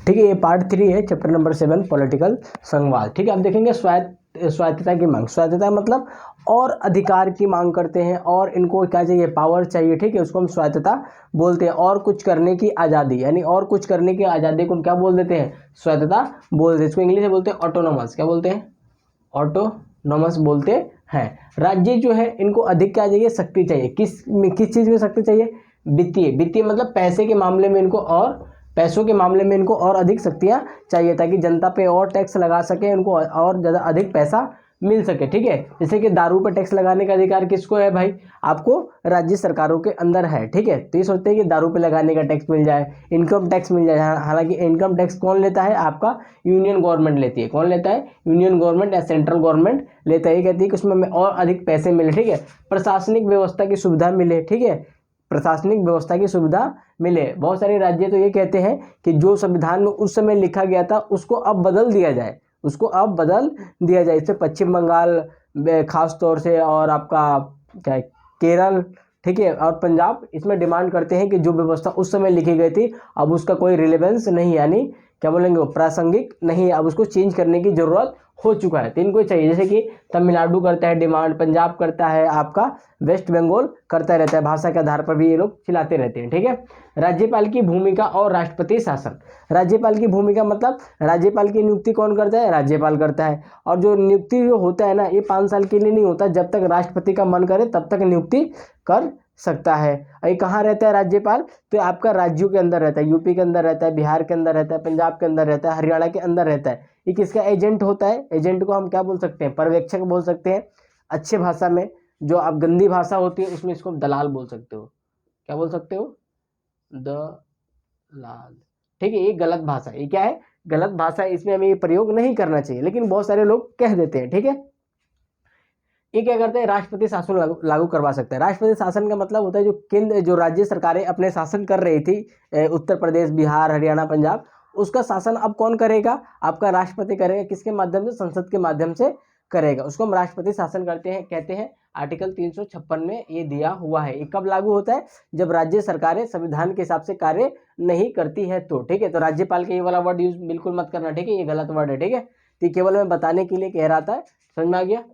ठीक है, ये पार्ट 3 है, चैप्टर नंबर 7 पॉलिटिकल संघवाद, ठीक है। अब देखेंगे स्वायत्तता की मांग। स्वायत्तता मतलब और अधिकार की मांग करते हैं और इनको क्या चाहिए, पावर चाहिए, ठीक है, उसको हम स्वायत्तता बोलते हैं। और कुछ करने की आज़ादी, यानी और कुछ करने की आज़ादी को हम क्या बोल देते हैं, स्वायत्तता बोलते हैं। इसको इंग्लिश में बोलते हैं ऑटोनोमस, क्या बोलते हैं, ऑटोनोमस बोलते हैं। राज्य जो है इनको अधिक क्या चाहिए, शक्ति चाहिए। किस चीज़ में शक्ति चाहिए, वित्तीय मतलब पैसे के मामले में इनको, और पैसों के मामले में इनको और अधिक शक्तियाँ चाहिए ताकि जनता पे और टैक्स लगा सके, इनको और ज़्यादा अधिक पैसा मिल सके, ठीक है। जैसे कि दारू पर टैक्स लगाने का अधिकार किसको है भाई, आपको राज्य सरकारों के अंदर है, ठीक है। तो ये सोचते हैं कि दारू पे लगाने का टैक्स मिल जाए, इनकम टैक्स मिल जाए। हालांकि इनकम टैक्स कौन लेता है, आपका यूनियन गवर्नमेंट लेती है। कौन लेता है, यूनियन गवर्नमेंट या सेंट्रल गवर्नमेंट लेता है। ये कहती है कि उसमें और अधिक पैसे मिले, ठीक है। प्रशासनिक व्यवस्था की सुविधा मिले, ठीक है, प्रशासनिक व्यवस्था की सुविधा मिले। बहुत सारे राज्य तो ये कहते हैं कि जो संविधान में उस समय लिखा गया था उसको अब बदल दिया जाए, उसको अब बदल दिया जाए। इससे पश्चिम बंगाल खास तौर से और आपका क्या है, केरल, ठीक है, और पंजाब इसमें डिमांड करते हैं कि जो व्यवस्था उस समय लिखी गई थी अब उसका कोई रिलेवेंस नहीं, यानी क्या बोलेंगे वो प्रासंगिक नहीं है, अब उसको चेंज करने की जरूरत हो चुका है। तो इनको चाहिए, जैसे कि तमिलनाडु करता है डिमांड, पंजाब करता है, आपका वेस्ट बंगाल करता रहता है। भाषा के आधार पर भी ये लोग चिल्लाते रहते हैं, ठीक है। राज्यपाल की भूमिका और राष्ट्रपति शासन। राज्यपाल की भूमिका मतलब राज्यपाल की नियुक्ति कौन करता है, राज्यपाल करता है। और जो नियुक्ति जो होता है ना, ये 5 साल के लिए नहीं होता, जब तक राष्ट्रपति का मन करे तब तक नियुक्ति कर सकता है। ये कहाँ रहता है राज्यपाल, तो आपका राज्यों के अंदर रहता है, यूपी के अंदर रहता है, बिहार के अंदर रहता है, पंजाब के अंदर रहता है, हरियाणा के अंदर रहता है। ये किसका एजेंट होता है, एजेंट को हम क्या बोल सकते हैं, पर्यवेक्षक बोल सकते हैं अच्छे भाषा में। जो आप गंदी भाषा होती है उसमें इसको दलाल बोल सकते हो, क्या बोल सकते हो, दलाल, ठीक है। ये गलत भाषा है, ये क्या है, गलत भाषा है, इसमें हमें ये प्रयोग नहीं करना चाहिए, लेकिन बहुत सारे लोग कह देते हैं, ठीक है। ये क्या करते हैं, राष्ट्रपति शासन लागू करवा सकते हैं। राष्ट्रपति शासन का मतलब होता है जो केंद्र, जो राज्य सरकारें अपने शासन कर रही थी, उत्तर प्रदेश, बिहार, हरियाणा, पंजाब, उसका शासन अब कौन करेगा, आपका राष्ट्रपति करेगा। किसके माध्यम से, संसद के माध्यम से करेगा। उसको हम राष्ट्रपति शासन करते हैं, कहते हैं। आर्टिकल 356 में ये दिया हुआ है। ये कब लागू होता है, जब राज्य सरकारें संविधान के हिसाब से कार्य नहीं करती है तो, ठीक है। तो राज्यपाल के ये वाला वर्ड यूज बिल्कुल मत करना, ठीक है, ये गलत वर्ड है, ठीक है। तो केवल मैं बताने के लिए कह रहा था, समझ में आ गया।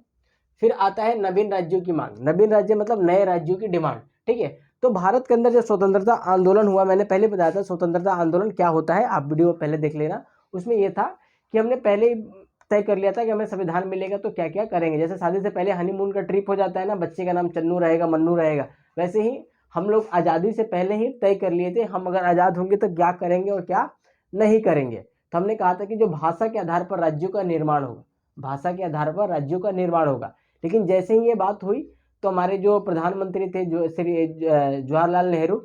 फिर आता है नवीन राज्यों की मांग। नवीन राज्य मतलब नए राज्यों की डिमांड, ठीक है। तो भारत के अंदर जो स्वतंत्रता आंदोलन हुआ, मैंने पहले बताया था स्वतंत्रता आंदोलन क्या होता है, आप वीडियो पहले देख लेना। उसमें यह था कि हमने पहले ही तय कर लिया था कि हमें संविधान मिलेगा तो क्या क्या करेंगे। जैसे शादी से पहले हनीमून का ट्रिप हो जाता है ना, बच्चे का नाम चन्नू रहेगा, मन्नू रहेगा, वैसे ही हम लोग आज़ादी से पहले ही तय कर लिए थे हम अगर आज़ाद होंगे तो क्या करेंगे और क्या नहीं करेंगे। तो हमने कहा था कि जो भाषा के आधार पर राज्यों का निर्माण होगा, भाषा के आधार पर राज्यों का निर्माण होगा। लेकिन जैसे ही ये बात हुई तो हमारे जो प्रधानमंत्री थे, जो श्री जवाहरलाल नेहरू,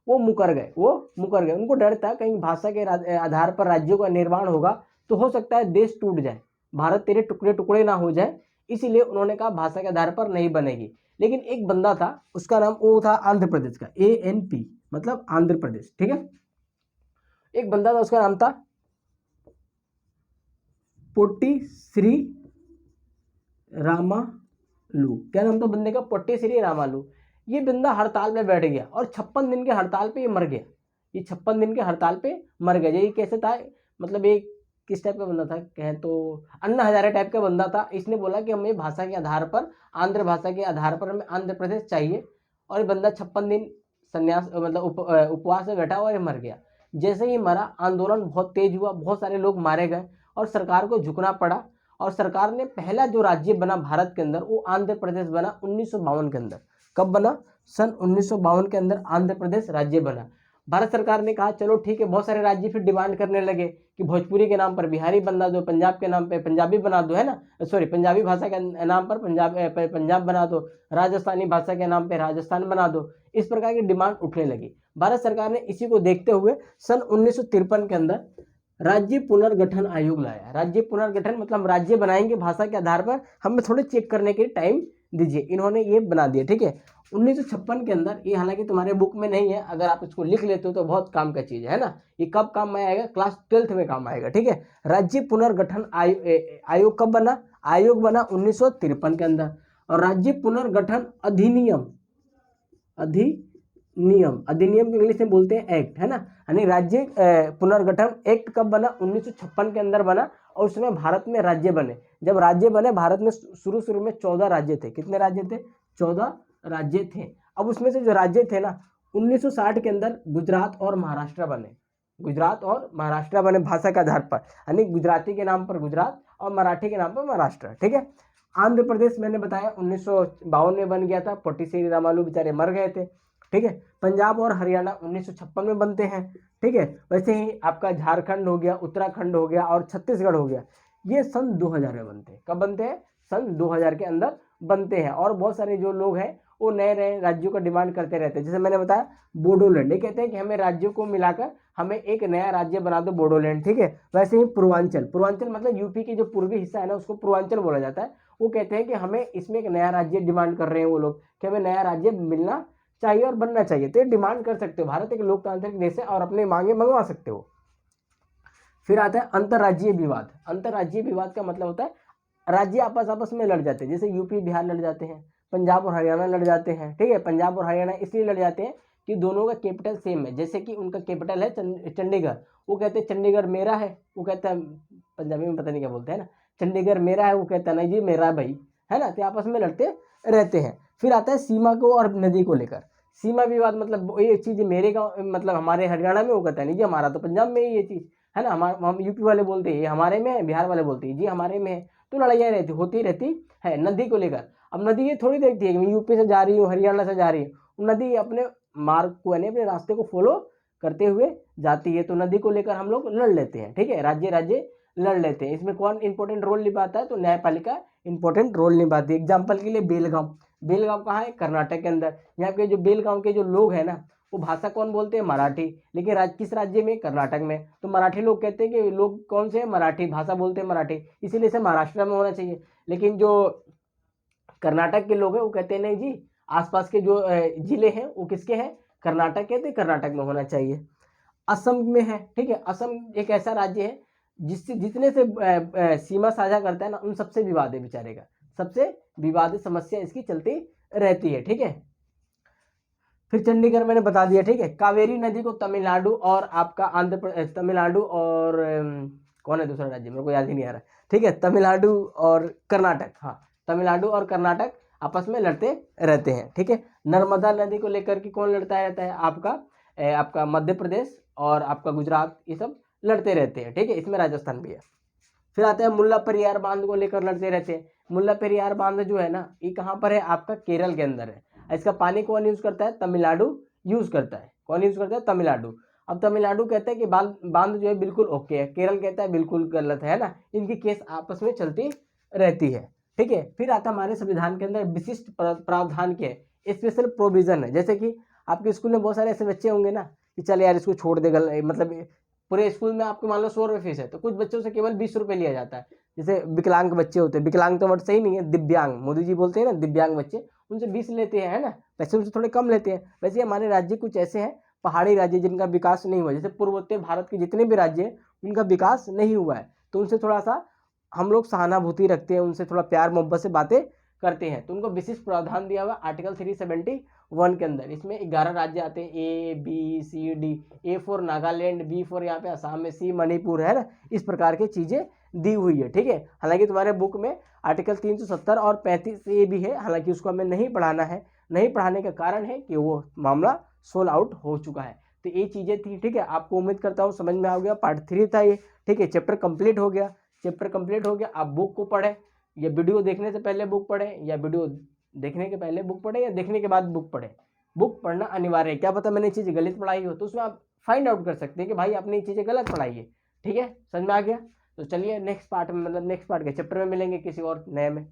वो मुकर गए। उनको डर था कहीं भाषा के आधार पर राज्यों का निर्माण होगा तो हो सकता है देश टूट जाए, भारत तेरे टुकड़े टुकड़े ना हो जाए। इसीलिए उन्होंने कहा भाषा के आधार पर नहीं बनेगी। लेकिन एक बंदा था, उसका नाम वो था आंध्र प्रदेश का, ANP मतलब आंध्र प्रदेश, ठीक है। एक बंदा था, उसका नाम था पोट्टी श्री रामा रामालू, क्या नाम था बंदे का, पोट्टी रामालू। ये बंदा हड़ताल पे बैठ गया और 56 दिन के हड़ताल पे ये मर गया। ये 56 दिन के हड़ताल पे मर गया। ये कैसे था, मतलब एक किस टाइप का बंदा था, कहें तो अन्ना हजारे टाइप का बंदा था। इसने बोला कि हमें भाषा के आधार पर, आंध्र भाषा के आधार पर हमें आंध्र प्रदेश चाहिए। और ये बंदा 56 दिन संन्यास मतलब उपवास में बैठा और ये मर गया। जैसे ही मरा, आंदोलन बहुत तेज हुआ, बहुत सारे लोग मारे गए और सरकार को झुकना पड़ा। और सरकार ने पहला जो राज्य बना भारत के अंदर, वो आंध्र प्रदेश बना 1952 के अंदर। कब बना, सन 1952 के अंदर आंध्र प्रदेश राज्य बना। भारत सरकार ने कहा चलो ठीक है, बहुत सारे राज्य फिर डिमांड करने लगे कि भोजपुरी के नाम पर बिहारी बना दो, पंजाब के नाम पे पंजाबी बना दो, है ना, सॉरी पंजाबी भाषा के नाम पर पंजाब बना दो, राजस्थानी भाषा के नाम पे राजस्थान बना दो। इस प्रकार की डिमांड उठने लगी। भारत सरकार ने इसी को देखते हुए सन 1953 के अंदर राज्य पुनर्गठन आयोग लाया। राज्य पुनर्गठन मतलब हम राज्य बनाएंगे भाषा के आधार पर, हमें थोड़े चेक करने के टाइम दीजिए। इन्होंने ये बना दिया, ठीक है। 1956 के अंदर, ये हालांकि तुम्हारे बुक में नहीं है, अगर आप इसको लिख लेते हो तो बहुत काम का चीज है ना। ये कब काम में आएगा, क्लास 12th में काम आएगा, ठीक है। राज्य पुनर्गठन आयोग कब बना, आयोग बना 1953 के अंदर। और राज्य पुनर्गठन अधिनियम, अधिनियम को इंग्लिश में बोलते हैं एक्ट, है ना। यानी राज्य पुनर्गठन एक्ट कब बना, 1956 के अंदर बना। और उसमें भारत में राज्य बने। जब राज्य बने भारत में, शुरू में 14 राज्य थे। कितने राज्य थे, 14 राज्य थे। अब उसमें से जो राज्य थे ना, 1960 के अंदर गुजरात और महाराष्ट्र बने। गुजरात और महाराष्ट्र बने भाषा के आधार पर, यानी गुजराती के नाम पर गुजरात और मराठी के नाम पर महाराष्ट्र, ठीक है। आंध्र प्रदेश मैंने बताया 1952 में बन गया था, पोट्टी रामालू बेचारे मर गए थे, ठीक है। पंजाब और हरियाणा 1956 में बनते हैं, ठीक है। वैसे ही आपका झारखंड हो गया, उत्तराखंड हो गया और छत्तीसगढ़ हो गया, ये सन 2000 में बनते हैं। कब बनते हैं, सन 2000 के अंदर बनते हैं। और बहुत सारे जो लोग हैं वो नए नए राज्यों का डिमांड करते रहते हैं। जैसे मैंने बताया बोडोलैंड, ये कहते हैं कि हमें राज्यों को मिलाकर हमें एक नया राज्य बना दो, बोडोलैंड, ठीक है। वैसे ही पूर्वांचल, पूर्वांचल मतलब यूपी की जो पूर्वी हिस्सा है ना, उसको पूर्वांचल बोला जाता है। वो कहते हैं कि हमें इसमें एक नया राज्य डिमांड कर रहे हैं वो लोग, कि हमें नया राज्य मिलना चाहिए और बनना चाहिए। तो ये डिमांड कर सकते हो, भारत एक लोकतांत्रिक देश है और अपने मांगे मंगवा सकते हो। फिर आता है अंतर्राज्यीय विवाद। अंतर्राज्यीय विवाद का मतलब होता है राज्य आपस में लड़ जाते हैं। जैसे यूपी बिहार लड़ जाते हैं, पंजाब और हरियाणा लड़ जाते हैं, ठीक है। पंजाब और हरियाणा इसलिए लड़ जाते हैं कि दोनों का कैपिटल सेम है। जैसे कि उनका कैपिटल है चंडीगढ़, वो कहते हैं चंडीगढ़ मेरा है, वो कहता है पंजाबी में पता नहीं क्या बोलते हैं ना, चंडीगढ़ मेरा है, वो कहता है नहीं जी मेरा भाई, है ना। तो आपस में लड़ते रहते हैं। फिर आता है सीमा को और नदी को लेकर। सीमा विवाद मतलब ये चीज़ मेरे गाँव मतलब हमारे हरियाणा में, वो कहता है नहीं जी हमारा तो पंजाब में ही ये चीज़, है ना। हम यूपी वाले बोलते हैं ये हमारे में है, बिहार वाले बोलते हैं जी हमारे में है। तो लड़ाइयाँ रहती होती रहती है नदी को लेकर। अब नदी ये थोड़ी देखती है कि मैं यूपी से जा रही हूँ, हरियाणा से जा रही हूँ, नदी अपने मार्ग को यानी अपने रास्ते को फॉलो करते हुए जाती है। तो नदी को लेकर हम लोग लड़ लेते हैं, ठीक है, राज्य राज्य लड़ लेते हैं। इसमें कौन इंपॉर्टेंट रोल निभाता है, तो न्यायपालिका इंपॉर्टेंट रोल निभाती है। एग्जाम्पल के लिए बेलगांव, बेलगांव कहाँ है, कर्नाटक के अंदर। यहाँ के जो बेलगांव के जो लोग हैं ना, वो भाषा कौन बोलते हैं, मराठी। लेकिन किस राज्य में, कर्नाटक में। तो मराठी लोग कहते हैं कि लोग कौन से हैं, मराठी भाषा बोलते हैं, मराठी, इसीलिए इसे महाराष्ट्र में होना चाहिए। लेकिन जो कर्नाटक के लोग हैं वो कहते हैं नहीं जी आसपास के जो जिले हैं वो किसके हैं, कर्नाटक के, तो कर्नाटक में होना चाहिए। असम में है, ठीक है। असम एक ऐसा राज्य है जिससे जितने से सीमा साझा करता है ना, उन सबसे विवाद है बेचारे का, सबसे विवादित समस्या इसकी चलती रहती है, ठीक है। फिर चंडीगढ़ मैंने बता दिया, ठीक है। कावेरी नदी को तमिलनाडु और आपका आंध्र प्रदेश, तमिलनाडु और कौन है दूसरा राज्य, मेरे को याद ही नहीं आ रहा, ठीक है। तमिलनाडु और कर्नाटक, हाँ, तमिलनाडु और कर्नाटक आपस में लड़ते रहते हैं, ठीक है। नर्मदा नदी को लेकर के कौन लड़ता रहता है, आपका मध्य प्रदेश और आपका गुजरात, ये सब लड़ते रहते हैं, ठीक है। इसमें राजस्थान भी है। फिर आता है मुल्ला पेरियार बांध को लेकर लड़ते रहते हैं। मुल्ला पेरियार बांध जो है ना, ये कहाँ पर है, आपका केरल के अंदर है। इसका पानी कौन यूज करता है, तमिलनाडु यूज करता है। कौन यूज करता है, तमिलनाडु। अब तमिलनाडु कहता है कि बांध जो है बिल्कुल ओके है, केरल कहता है बिल्कुल गलत है ना। इनकी केस आपस में चलती रहती है, ठीक है। फिर आता है हमारे संविधान के अंदर विशिष्ट प्रावधान के स्पेशल प्रोविजन है। जैसे कि आपके स्कूल में बहुत सारे ऐसे बच्चे होंगे ना कि चल यार इसको छोड़ दे, मतलब पूरे स्कूल में आपको मान लो 100 रुपये फीस है, तो कुछ बच्चों से केवल 20 रुपये लिया जाता है। जैसे विकलांग बच्चे होते हैं, विकलांग तो वर्ड सही नहीं है, दिव्यांग, मोदी जी बोलते हैं ना दिव्यांग बच्चे, उनसे 20 लेते हैं, है ना। वैसे उनसे थोड़े कम लेते हैं। वैसे हमारे राज्य कुछ ऐसे हैं पहाड़ी राज्य जिनका विकास नहीं हुआ, जैसे पूर्वोत्तर भारत के जितने भी राज्य हैं उनका विकास नहीं हुआ है, तो उनसे थोड़ा सा हम लोग सहानुभूति रखते हैं, उनसे थोड़ा प्यार मोहब्बत से बातें करते हैं, तो उनको विशिष्ट प्रावधान दिया हुआ आर्टिकल 371 के अंदर। इसमें 11 राज्य आते हैं, ABCD, A for Nagaland, B for यहाँ पे असम में, C मणिपुर है ना, इस प्रकार की चीज़ें दी हुई है। ठीक है, हालांकि तुम्हारे बुक में आर्टिकल 370 और 35A भी है, हालांकि उसको हमें नहीं पढ़ाना है। नहीं पढ़ाने का कारण है कि वो मामला सोल्व आउट हो चुका है। तो ये चीज़ें थी। ठीक है, आपको उम्मीद करता हूँ समझ में आ गया। पार्ट 3 था ये। ठीक है, चैप्टर कंप्लीट हो गया। चैप्टर कंप्लीट हो गया, आप बुक को पढ़ें या वीडियो देखने से पहले बुक पढ़ें, या वीडियो देखने के पहले बुक पढ़ें, या देखने के बाद बुक पढ़ें। बुक पढ़ना अनिवार्य है। क्या पता मैंने चीज़ गलत पढ़ाई हो, तो उसमें आप फाइंड आउट कर सकते हैं कि भाई आपने ये चीज़ें गलत पढ़ाई है। ठीक है, समझ में आ गया। तो चलिए नेक्स्ट पार्ट में, मतलब नेक्स्ट पार्ट के चैप्टर में मिलेंगे किसी और नए में।